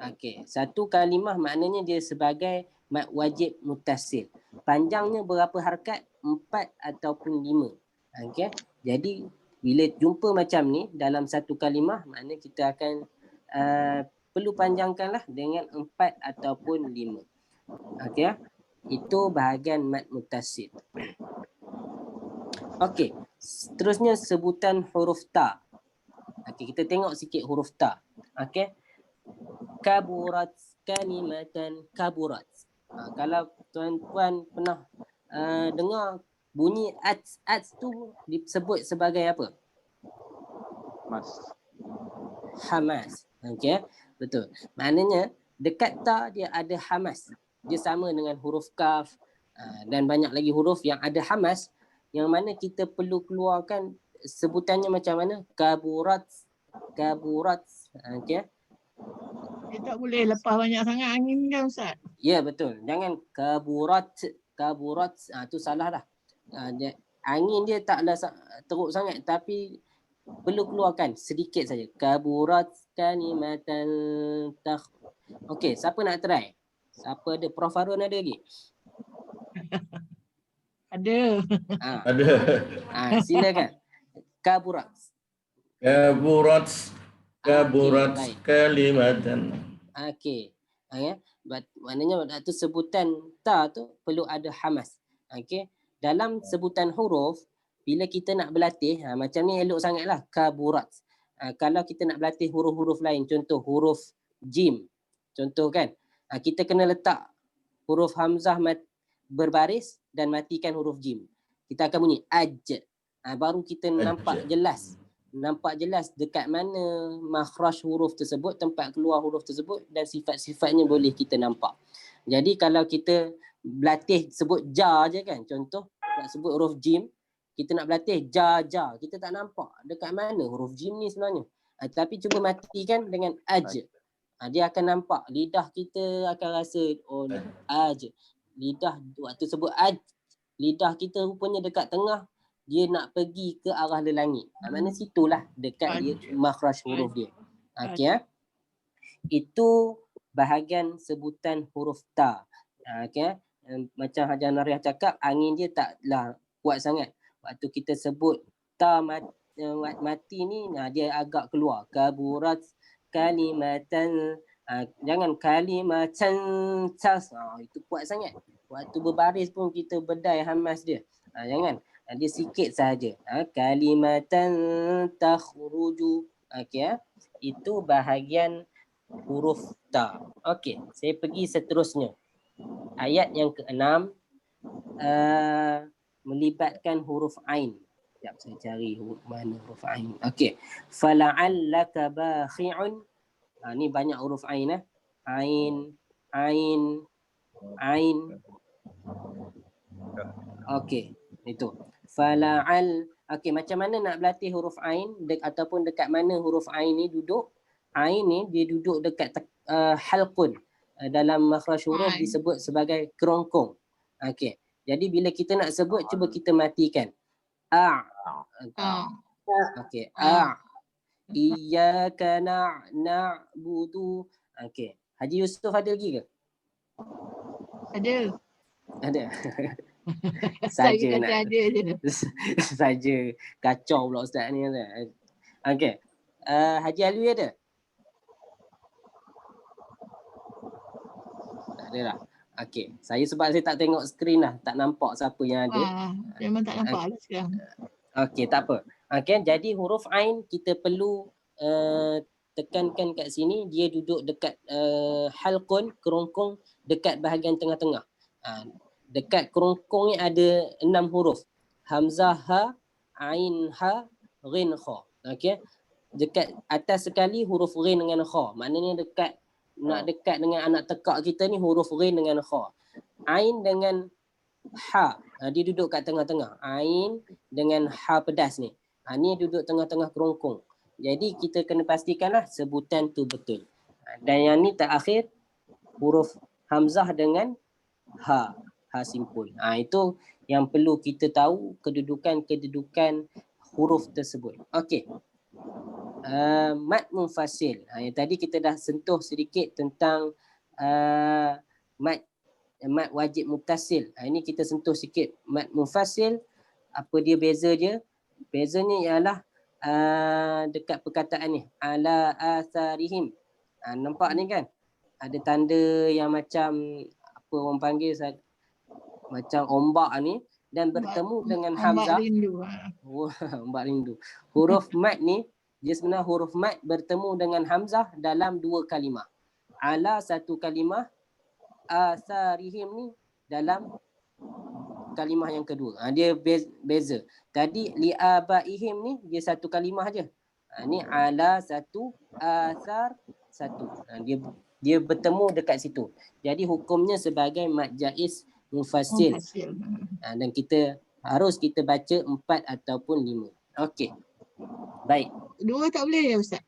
Okey, satu kalimah maknanya dia sebagai mad wajib muttasil. Panjangnya berapa harakat? 4 ataupun 5. Okey. Jadi bila jumpa macam ni dalam satu kalimah, maknanya kita akan perlu panjangkanlah dengan 4 ataupun 5. Okey. Itu bahagian mad muttasil. Okey. Seterusnya sebutan huruf ta. Okey, kita tengok sikit huruf ta. Okey. Kaburat kalimatan kaburat. Kalau tuan-tuan pernah dengar bunyi ats tu disebut sebagai apa? Hamas. Okey, betul. Maknanya dekat ta dia ada hamas. Dia sama dengan huruf kaf dan banyak lagi huruf yang ada hamas yang mana kita perlu keluarkan sebutannya macam mana? Kaburat. Okey. Dia tak boleh lepas banyak sangat angin kan Ustaz? Ya betul. Jangan kaburat. Kaburat tu salah dah. Angin dia taklah teruk sangat tapi perlu keluarkan sedikit saja. Kaburat kalimatan Okey, siapa nak try? Siapa ada? Prof Harun ada lagi? Ada. Ada. Silakan. Kaburat. Kaburat. Kaburat baik. kalimatan. Okey. Ya. Maknanya tu sebutan ta tu perlu ada hamas. Okey. Dalam sebutan huruf, bila kita nak berlatih, macam ni elok sangatlah. Kaburat. Kalau kita nak berlatih huruf-huruf lain, contoh huruf jim. Contoh kan. Kita kena letak huruf hamzah berbaris dan matikan huruf jim. Kita akan bunyi aj. Baru kita nampak jelas. Nampak jelas dekat mana makhraj huruf tersebut, tempat keluar huruf tersebut dan sifat-sifatnya boleh kita nampak. Jadi kalau kita berlatih sebut ja je kan, contoh nak sebut huruf jim, kita nak berlatih ja. Kita tak nampak dekat mana huruf jim ni sebenarnya. Tapi cuba matikan dengan aj. Dia akan nampak, lidah kita akan rasa aj. Lidah waktu sebut aj, lidah kita rupanya dekat tengah, dia nak pergi ke arah lelangit. Maknanya situlah dekat dia makhraj huruf dia. Okey. Itu bahagian sebutan huruf ta. Okey. Macam Hajar Nariah cakap, angin dia taklah kuat sangat. Waktu kita sebut ta mati ni, dia agak keluar. Kaburat kalimatan. Jangan kalimatan tas. Itu kuat sangat. Waktu berbaris pun kita bedai hamas dia. Jangan. Dia sikit saja. Kalimatan takhruju. Okey. Itu bahagian huruf ta. Okey. Saya pergi seterusnya. Ayat yang ke-6 melibatkan huruf ain. Sekejap saya cari mana huruf ain. Okey. Fala'allaka bakhi'un. Ni banyak huruf ain. Ain. Okey. Itu. Fala'al. Okey, macam mana nak berlatih huruf ain ataupun dekat mana huruf ain ni duduk? Ain ni dia duduk dekat halqun. Dalam makhraj huruf disebut sebagai kerongkong. Okey. Jadi bila kita nak sebut, cuba kita matikan. Okey. Iyyaka na'budu. Okey. Haji Yusof ada lagi ke? Ada. Saja nak. Ada je. Saja kacau pula ustaz ni. Okey. Haji Alwi ada? Tak ada lah. Okey. Sebab saya tak tengok skrin lah. Tak nampak siapa yang ada. Memang tak nampak lah sekarang. Okey, tak apa. Okey, jadi huruf ain kita perlu tekankan kat sini. Dia duduk dekat halqun, kerongkong, dekat bahagian tengah-tengah. Dekat kerongkong ni ada 6 huruf. Hamzah ha, ain ha, ghin kha. Okey. Dekat atas sekali huruf ghin dengan kha. Maknanya nak dekat dengan anak tekak kita ni huruf ghin dengan kha. Ain dengan ha. Dia duduk kat tengah-tengah. Ain dengan ha pedas ni. Ni duduk tengah-tengah kerongkong. Jadi kita kena pastikanlah sebutan tu betul. Dan yang ni terakhir huruf hamzah dengan ha. Ha simpul. Itu yang perlu kita tahu kedudukan huruf tersebut. Okey. Mad munfasil. Yang tadi kita dah sentuh sedikit tentang mad wajib muttasil. Ini kita sentuh sikit. Mad munfasil, apa dia beza dia? Bezanya ialah dekat perkataan ni. Ala atharihim. Nampak ni kan? Ada tanda yang macam apa orang panggil macam ombak ni dan bertemu dengan hamzah. Ombak rindu. Huruf mad ni dia sebenarnya huruf mad bertemu dengan hamzah dalam 2 kalimah. Ala satu kalimah, asarihim ni dalam kalimah yang kedua. Dia beza. Tadi liabaihim ni dia satu kalimah je. Ni ala satu, asar satu. Dia bertemu dekat situ. Jadi hukumnya sebagai mad jaiz munfasil. Dan kita baca 4 ataupun 5. Okey. Baik. 2 tak boleh ya Ustaz?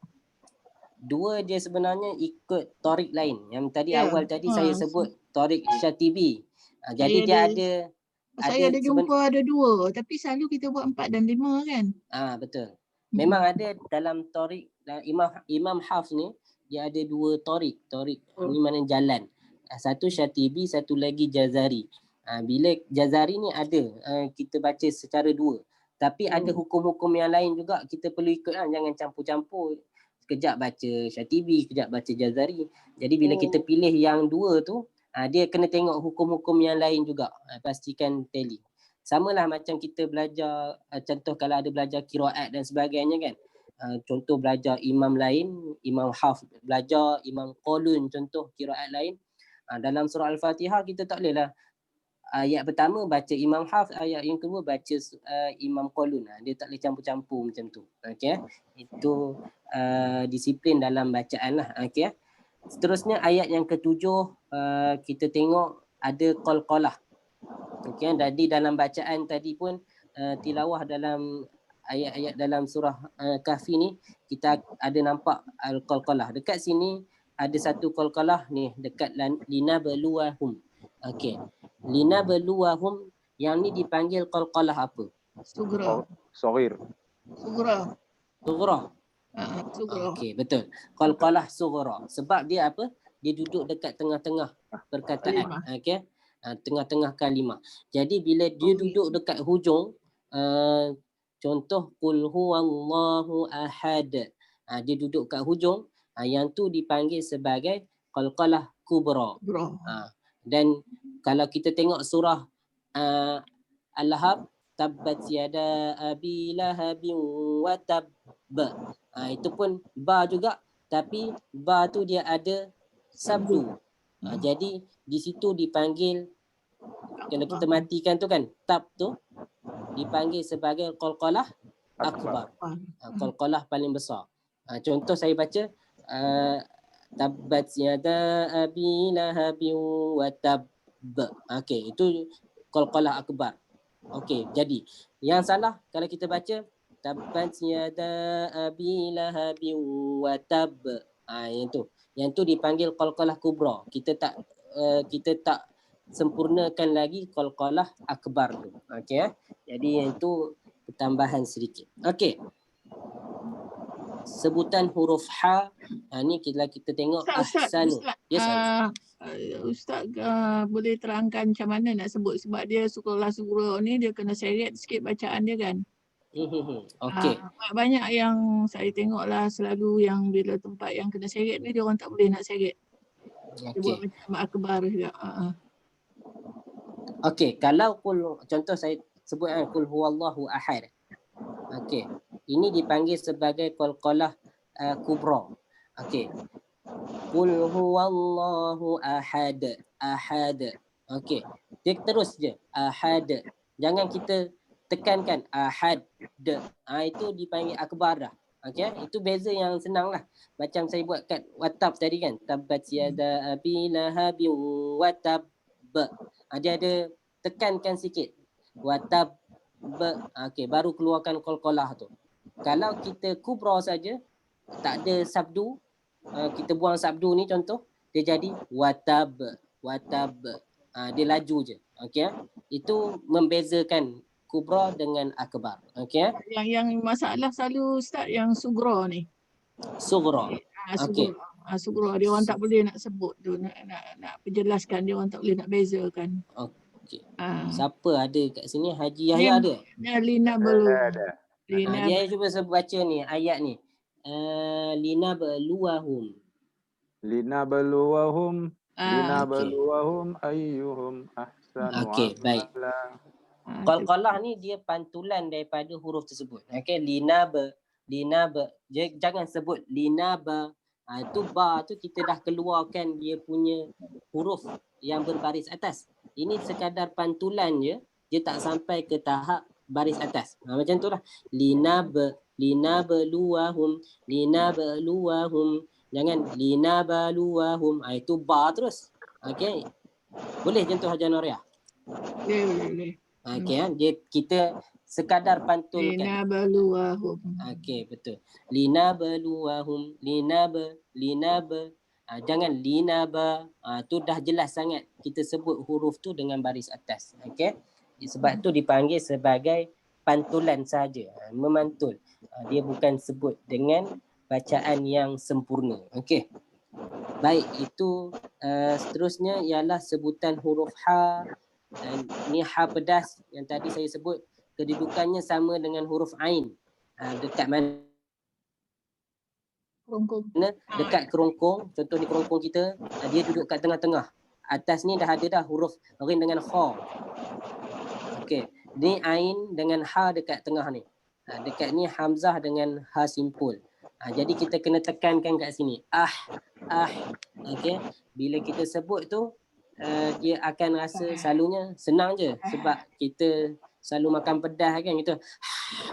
dua dia sebenarnya ikut torik lain. Yang tadi Ya. awal tadi saya sebut torik Syatibi. Jadi Saya dia ada- Saya ada jumpa ada 2, tapi selalu kita buat 4 dan 5 kan. Betul. Memang ada dalam torik Imam Hafs ni dia ada 2 torik. Torik ni mana jalan. Satu Syatibi, satu lagi Jazari. Bila Jazari ni ada kita baca secara 2. Tapi ada hukum-hukum yang lain juga kita perlu ikut kan. Jangan campur-campur. Sekejap baca Syatibi, sekejap baca Jazari. Jadi bila kita pilih yang 2 tu, dia kena tengok hukum-hukum yang lain juga. Pastikan tally. Samalah macam kita belajar, contoh kalau ada belajar qiraat dan sebagainya kan. Contoh belajar imam lain, Imam Hafs belajar, Imam Qalun contoh qiraat lain. Dalam surah Al-Fatihah kita tak boleh lah ayat pertama baca Imam Hafs, ayat yang kedua baca Imam Qalun. Dia tak boleh campur-campur macam tu. Okey. Itu disiplin dalam bacaan lah. Okey. Seterusnya ayat yang ke-7 kita tengok ada qalqalah. Okey, jadi dalam bacaan tadi pun tilawah dalam ayat-ayat dalam surah Kahfi ni kita ada nampak al-qalqalah. Dekat sini ada satu qalqalah ni dekat linabluwahum. Okey. Linabluwahum yang ni dipanggil qalqalah apa? Sugra. Saghir. Sugra. Sughra. Sugra. Okey, betul. Qalqalah sughra. Sebab dia apa? Dia duduk dekat tengah-tengah perkataan. Okey. Tengah-tengah kalimah. Jadi bila dia duduk dekat hujung, contoh qul huwallahu ahad. Dia duduk kat hujung, yang tu dipanggil sebagai qalqalah kubra. Dan kalau kita tengok surah Al-Lahab, tabbat yada abi lahabin wa tabb. Itu pun ba juga, tapi ba tu dia ada sabdu. Jadi di situ dipanggil, kalau kita matikan tu kan, tab tu dipanggil sebagai qalqalah akbar. Qalqalah paling besar. Contoh saya baca tabbat yada abi lahabin wa tabb. Okey, itu qalqalah akbar. Okey, jadi yang salah kalau kita baca tabbat yada abi lahabin wa tabb. Yang tu dipanggil qalqalah kubra. Kita tak sempurnakan lagi qalqalah akbar tu. Okey. Jadi yang tu tambahan sedikit. Okey. Sebutan huruf ha, ni kita tengok ahsanu. Yes, Ustaz boleh terangkan macam mana nak sebut, sebab dia sekolah surah ni dia kena seret sikit bacaan dia kan. Okey. Banyak yang saya tengok lah selalu yang bila tempat yang kena seret ni dia orang tak boleh nak seret. Dia buat macam akbar juga. Okey, kalau contoh saya sebut qul huwallahu ahad. Okey. Ini dipanggil sebagai qalqalah kubra. Okey. Qul huwallahu ahad. Ahad. Okey. Dia terus je ahad. Jangan kita tekankan ahad. Itu dipanggil akbar dah. Okey, itu beza yang senang lah. Macam saya buat kat WhatsApp tadi kan. Tabbat yada abi lahabin wa tabb. Dia ada tekankan sikit. Wa tabb. Okey, baru keluarkan qalqalah tu. Kalau kita kubra saja, tak ada sabdu, kita buang sabdu ni contoh, dia jadi wa tabb. Wa tabb. Dia laju je. Okey, itu membezakan kubra dengan akbar. Okey. Yang masalah selalu Ustaz yang sugra ni. Sugra. Okey. Sugra dia orang tak boleh nak sebut tu, nak penjelaskan, dia orang tak boleh nak bezakan. Okey. Siapa ada kat sini? Haji Yahya ada? Lina belum. Ada. Dia cuba baca ni ayat ni. Linabluwahum. Linabluwahum ayyuhum ahsanu. Okey, baik. Qalqalah ni dia pantulan daripada huruf tersebut. Okey, linab. Jangan sebut linaba. Itu ba tu kita dah keluarkan dia punya huruf yang berbaris atas. Ini sekadar pantulan je, dia tak sampai ke tahap baris atas. Macam tu lah. Linabluwahum. Jangan linabluwahum. Itu ba terus. Okey. Boleh macam tu Hajar Noriah? Boleh. Okey, kita sekadar pantulkan. Linabluwahum. Okey, betul. Linabluwahum, jangan linaba. Tu dah jelas sangat kita sebut huruf tu dengan baris atas. Okey. Sebab tu dipanggil sebagai pantulan saja, memantul. Dia bukan sebut dengan bacaan yang sempurna. Okey. Baik, itu seterusnya ialah sebutan huruf ha. Ni ha pedas yang tadi saya sebut, kedudukannya sama dengan huruf ain. Dekat mana? Kerongkong. Dekat kerongkong. Contoh di kerongkong kita, dia duduk kat tengah-tengah. Atas ni dah ada dah huruf rin dengan kha. Okey, ni ain dengan ha dekat tengah ni. Dekat ni hamzah dengan ha simpul. Jadi kita kena tekankan kat sini. Okey, bila kita sebut tu dia akan rasa selalunya senang je sebab kita selalu makan pedas kan, kita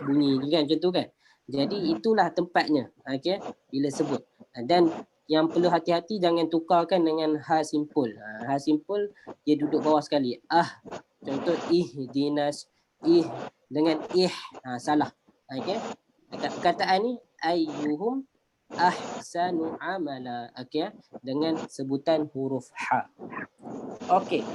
bunyi kan macam tu kan. Jadi itulah tempatnya, okey, bila sebut. Dan yang perlu hati-hati jangan tukarkan dengan ha simpul. Ha simpul dia duduk bawah sekali. Contoh ihdinas, dengan salah. Okey. Perkataan ni ayyuhum ahsanu amala, okey, dengan sebutan huruf ha. Okey.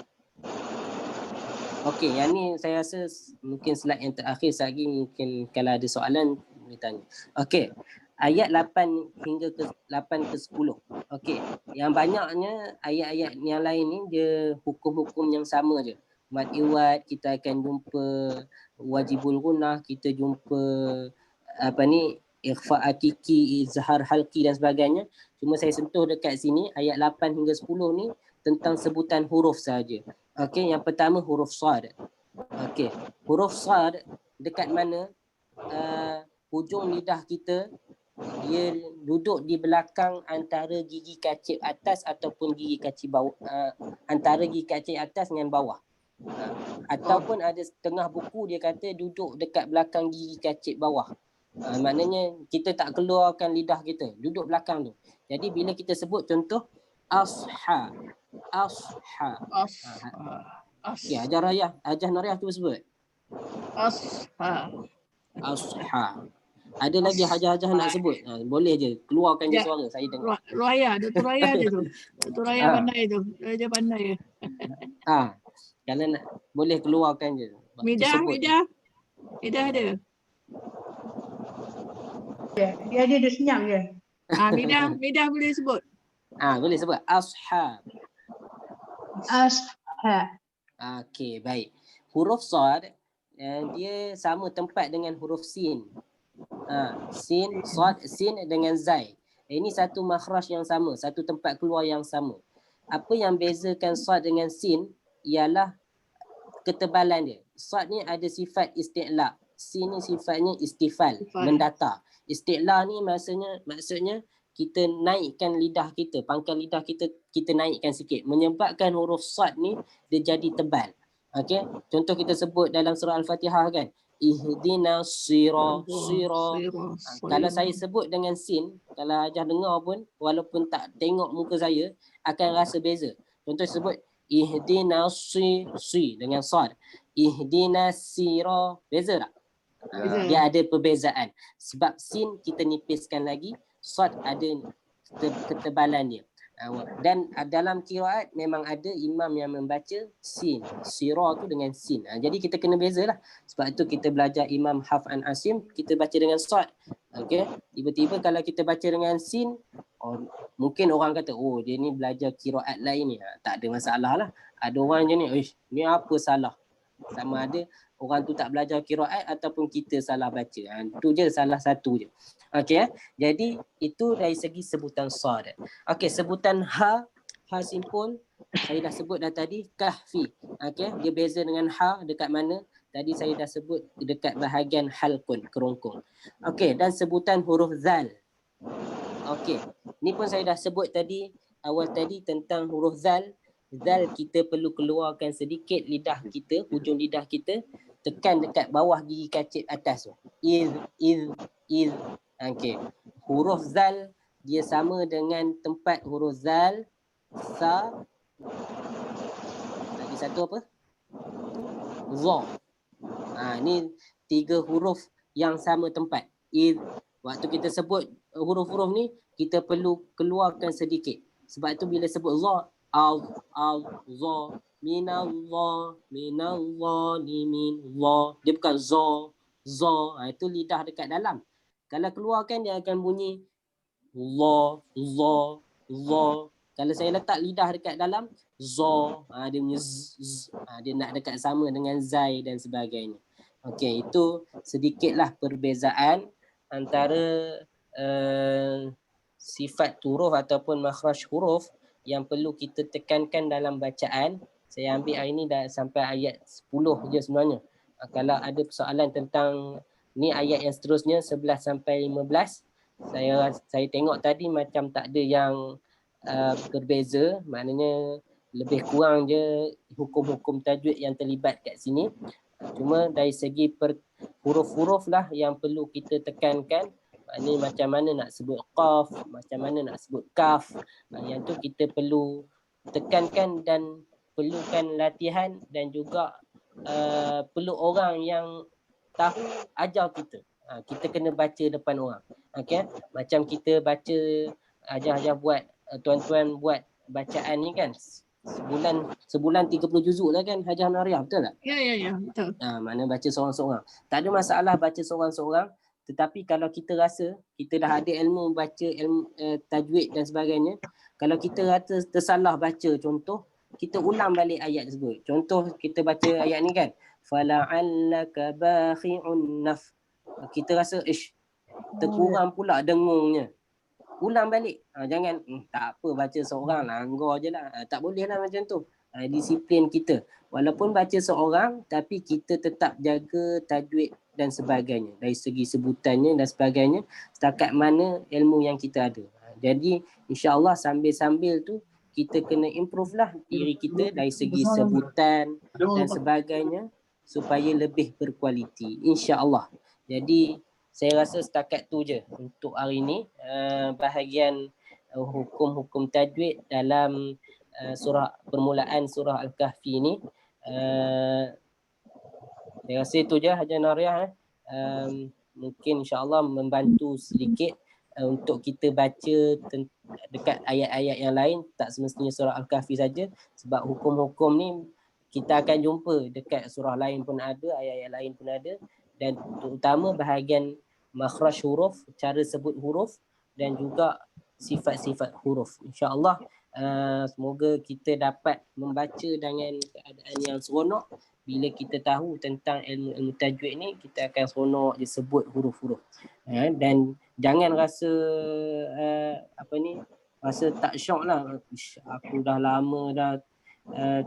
Okey, yang ni saya rasa mungkin slide yang terakhir lagi, mungkin kalau ada soalan boleh tanya. Okey. Ayat 8 hingga ke 8 ke 10. Okey. Yang banyaknya ayat-ayat yang lain ni dia hukum-hukum yang sama je. Mad iwad kita akan jumpa, wajibul gunnah kita jumpa, ikhfa hakiki, izhar halqi dan sebagainya. Cuma saya sentuh dekat sini ayat 8 hingga 10 ni tentang sebutan huruf saja. Okey, yang pertama huruf sad. Okey, huruf sad dekat mana hujung lidah kita dia duduk di belakang antara gigi kacip atas ataupun gigi kacip bawah, antara gigi kacip atas dengan bawah. Ataupun ada setengah buku dia kata duduk dekat belakang gigi kacip bawah. Maknanya kita tak keluarkan lidah kita, duduk belakang tu. Jadi bila kita sebut contoh asha. Ya, ajar Nariah tu sebut. Asha. Ada lagi hajah-hajah nak sebut. Boleh je, keluarkan je suara saya dengar. Dr. Raya je tu. Dr. Raya pandai tu. Dia pandai je. Kalau nak boleh keluarkan je. Midah ada. Dia ada senyap je. Midah boleh sebut. Boleh sebut ashab. Okey, baik. Huruf sad dia sama tempat dengan huruf sin. Sin, sad, sin dengan zai. Ini satu makhraj yang sama, satu tempat keluar yang sama. Apa yang bezakan sad dengan sin ialah ketebalan dia. Sad ni ada sifat isti'la. Sin ni sifatnya istifal, mendata. Isti'la ni maksudnya kita naikkan lidah kita, pangkal lidah kita naikkan sikit, menyebabkan huruf sad ni dia jadi tebal. Okey, contoh kita sebut dalam surah Al-Fatihah kan, ihdinas sira. Kalau saya sebut dengan sin, kalau Hajah dengar pun walaupun tak tengok muka saya akan rasa beza. Contoh sebut ihdinas si dengan sad, ihdinas sira, beza tak? Dia ada perbezaan. Sebab sin kita nipiskan lagi, sad ada ketebalan dia. Dan dalam qiraat memang ada imam yang membaca sin, sira tu dengan sin. Jadi kita kena bezalah. Sebab tu kita belajar Imam Hafs an Asim, kita baca dengan sad. Okey, tiba-tiba kalau kita baca dengan sin, mungkin orang kata dia ni belajar qiraat lain ni. Tak ada masalah lah. Ada orang je ni apa salah? Sama ada orang tu tak belajar qiraat ataupun kita salah baca. Itu je salah satu je. Okey, jadi itu dari segi sebutan sad. Okey, sebutan ha simpul saya dah sebut dah tadi, kahfi. Okey, dia beza dengan ha dekat mana? Tadi saya dah sebut dekat bahagian halqun, kerongkong. Okey, dan sebutan huruf zal. Okey, ni pun saya dah sebut tadi, awal tadi tentang huruf zal. Zal kita perlu keluarkan sedikit lidah kita, hujung lidah kita, tekan dekat bawah gigi kacip atas tu. Iz. Okey. Huruf zal dia sama dengan tempat huruf zal, sa. Lagi satu apa? Za. Ni 3 huruf yang sama tempat. Waktu kita sebut huruf-huruf ni, kita perlu keluarkan sedikit. Sebab tu bila sebut za, za, minallah, minal-zalimin, za. Dia bukan za. Itu lidah dekat dalam. Kalau keluarkan dia akan bunyi za. Kalau saya letak lidah dekat dalam, za, dia punya dia nak dekat sama dengan zai dan sebagainya. Okey, itu sedikitlah perbezaan antara sifat huruf ataupun makhraj huruf yang perlu kita tekankan dalam bacaan. Saya ambil hari ni dah sampai ayat 10 je sebenarnya. Kalau ada persoalan tentang ni ayat yang seterusnya 11 sampai 15, saya tengok tadi macam tak ada yang berbeza, maknanya lebih kurang je hukum-hukum tajwid yang terlibat kat sini. Cuma dari segi huruf-huruf lah yang perlu kita tekankan. Maknanya macam mana nak sebut qaf, macam mana nak sebut kaf. Yang tu kita perlu tekankan dan perlukan latihan dan juga perlu orang yang tahu ajar kita. Kita kena baca depan orang. Okay? Macam kita baca, ajar buat, tuan-tuan buat bacaan ni kan. Sebulan 30 juzuk lah kan Hajah Nariah, betul tak? Ya, betul. Mana baca seorang-seorang. Tak ada masalah baca seorang-seorang, tetapi kalau kita rasa kita dah ada ilmu baca, ilmu tajwid dan sebagainya, kalau kita rasa tersalah baca, contoh kita ulang balik ayat tersebut. Contoh kita baca ayat ni kan, fala'allaka bakhi'un naf. Kita rasa terkurang pula dengungnya. Ulang balik. Jangan tak apa baca seorang lah, anggar je lah. Tak boleh lah macam tu. Disiplin kita. Walaupun baca seorang, tapi kita tetap jaga tajwid dan sebagainya. Dari segi sebutannya dan sebagainya, setakat mana ilmu yang kita ada. Jadi insyaAllah sambil-sambil tu, kita kena improve lah diri kita dari segi sebutan dan sebagainya supaya lebih berkualiti. InsyaAllah. Jadi saya rasa setakat tu je untuk hari ni bahagian hukum-hukum tajwid dalam surah permulaan surah Al-Kahfi ni. Saya rasa itu je Hajah Nariah. Mungkin insyaAllah membantu sedikit untuk kita baca dekat ayat-ayat yang lain, tak semestinya surah Al-Kahfi saja, sebab hukum-hukum ni kita akan jumpa dekat surah lain pun ada, ayat-ayat lain pun ada, dan terutama bahagian makhraj huruf, cara sebut huruf dan juga sifat-sifat huruf. InsyaAllah semoga kita dapat membaca dengan keadaan yang seronok. Bila kita tahu tentang ilmu-ilmu tajwid ni, kita akan seronok je sebut huruf-huruf. Dan jangan rasa rasa tak syok lah. Aku dah lama dah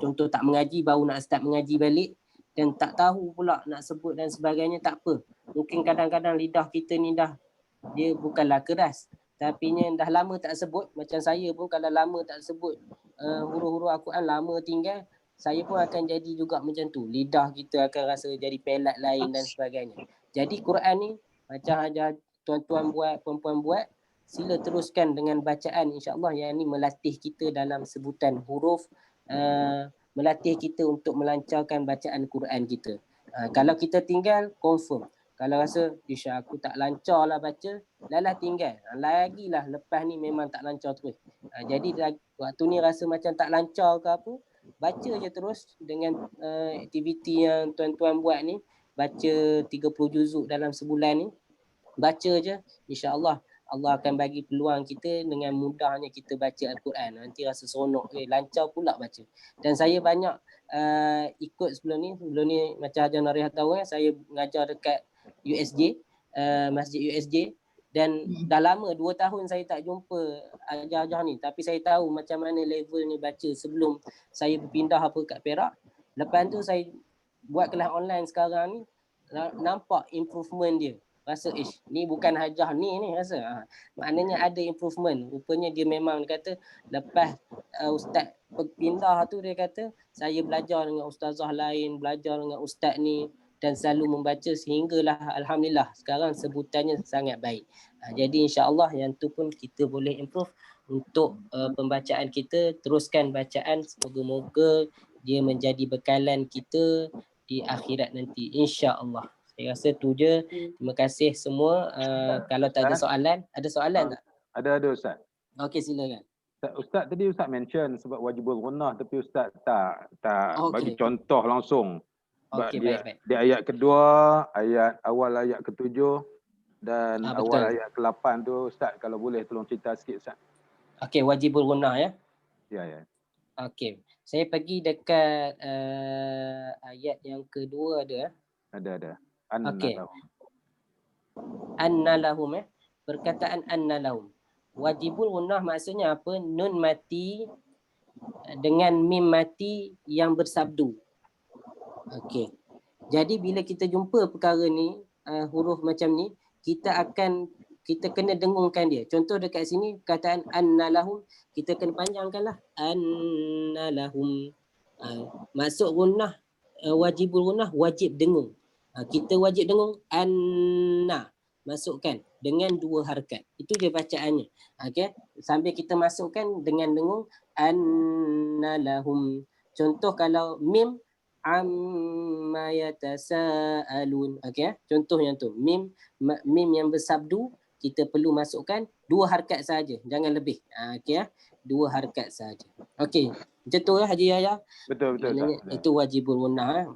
contoh tak mengaji, baru nak start mengaji balik dan tak tahu pula nak sebut dan sebagainya. Tak apa. Mungkin kadang-kadang lidah kita ni dia bukanlah keras, tapi dah lama tak sebut. Macam saya pun kalau lama tak sebut huruf-huruf Al-Quran, lama tinggal, saya pun akan jadi juga macam tu. Lidah kita akan rasa jadi pelat lain dan sebagainya. Jadi Quran ni macam aja tuan-tuan buat, perempuan buat, sila teruskan dengan bacaan insya-Allah. Yang ni melatih kita dalam sebutan huruf, melatih kita untuk melancarkan bacaan Quran kita. Kalau kita tinggal, confirm. Kalau rasa, aku tak lancar lah baca, lah tinggal. Lagilah lepas ni memang tak lancar terus. Jadi waktu ni rasa macam tak lancar ke apa, baca je terus dengan aktiviti yang tuan-tuan buat ni. Baca 30 juzuk dalam sebulan ni. Baca je, insya-Allah Allah akan bagi peluang kita dengan mudahnya kita baca Al-Quran. Nanti rasa seronok, lancar pula baca. Dan saya banyak ikut sebelum ni macam Hajah Nariah tahu saya mengajar dekat USJ, Masjid USJ, dan dah lama 2 tahun saya tak jumpa ajar-ajar ni, tapi saya tahu macam mana level ni baca sebelum saya berpindah kat Perak. Lepas tu saya buat kelas online sekarang ni, nampak improvement dia. Rasa ni bukan hajah ni rasa. Maknanya ada improvement. Rupanya dia memang kata lepas ustaz berpindah tu, dia kata saya belajar dengan ustazah lain, belajar dengan ustaz ni dan selalu membaca sehinggalah alhamdulillah sekarang sebutannya sangat baik. Jadi insya-Allah yang tu pun kita boleh improve untuk pembacaan kita. Teruskan bacaan, semoga-moga dia menjadi bekalan kita di akhirat nanti insya-Allah. Saya rasa tu je. Terima kasih semua. Kalau tak ada soalan, ada soalan tak? Ada Ustaz. Okey, silakan. Ustaz tadi Ustaz mention sebab wajibul gunnah, tapi Ustaz tak bagi Okey. contoh langsung. Sebab Okey, dia, baik. dia ayat kedua, awal ayat ke-7 dan awal Betul. ayat ke-8 tu Ustaz, kalau boleh tolong cerita sikit Ustaz. Okey, wajibul gunnah ya. Ya. Okey. Saya pergi dekat ayat yang kedua ada. Ada. Okey. Annalahum perkataan annalahum. Wajibul gunnah maksudnya apa? Nun mati dengan mim mati yang bersabdu. Okey. Jadi bila kita jumpa perkara ni, huruf macam ni, kita kena dengungkan dia. Contoh dekat sini perkataan annalahum, kita kena panjangkanlah. Annalahum. Masuk gunnah, wajibul gunnah, wajib dengung. Kita wajib dengung anna, masukkan dengan 2 harakat. Itu je bacaannya. Okey, sambil kita masukkan dengan dengung annalahum. Contoh kalau mim amma yatasaalun. Okey, contoh yang tu. Mim yang bersabdu kita perlu masukkan 2 harakat saja, jangan lebih. Okey, 2 harakat saja. Okey, macam tu Haji Yahya. Betul. Itu wajibul gunnah.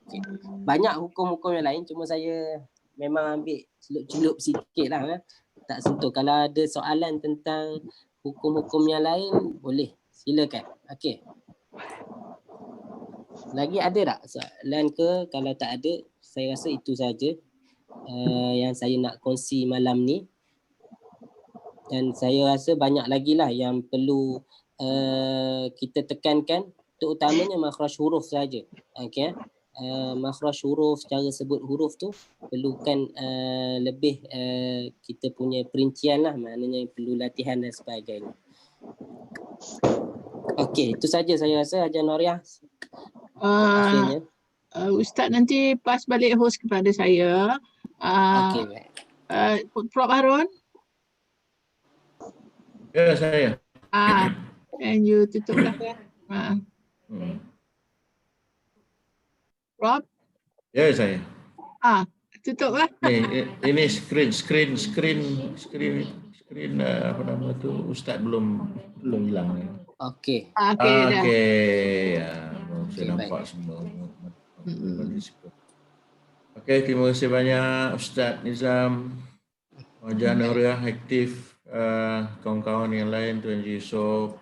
Okay. Banyak hukum-hukum yang lain, cuma saya memang ambil celup-celup sikit lah. Tak sentuh. Kalau ada soalan tentang hukum-hukum yang lain, boleh. Silakan. Okey. Lagi ada tak soalan ke? Kalau tak ada, saya rasa itu saja yang saya nak kongsi malam ni. Dan saya rasa banyak lagi lah yang perlu kita tekankan, terutamanya makhraj huruf saja. Okey. Makhraj huruf, cara sebut huruf tu perlukan lebih kita punya perincian lah, maknanya perlu latihan dan sebagainya. Okey, itu saja saya rasa Haji Noriah. Akhirnya Ustaz nanti pas balik host kepada saya. Okey, baik. Prof Harun. Ya, saya. And you tutup lah. Prof? Ya, saya. Tutup lah. Ini screen apa nama tu, Ustaz belum hilang ni. Okey. Okey. Saya nampak semua. Okey, terima kasih banyak Ustaz Nizam, Haji Noriah aktif, kawan-kawan yang lain, Tuan Haji Yusof,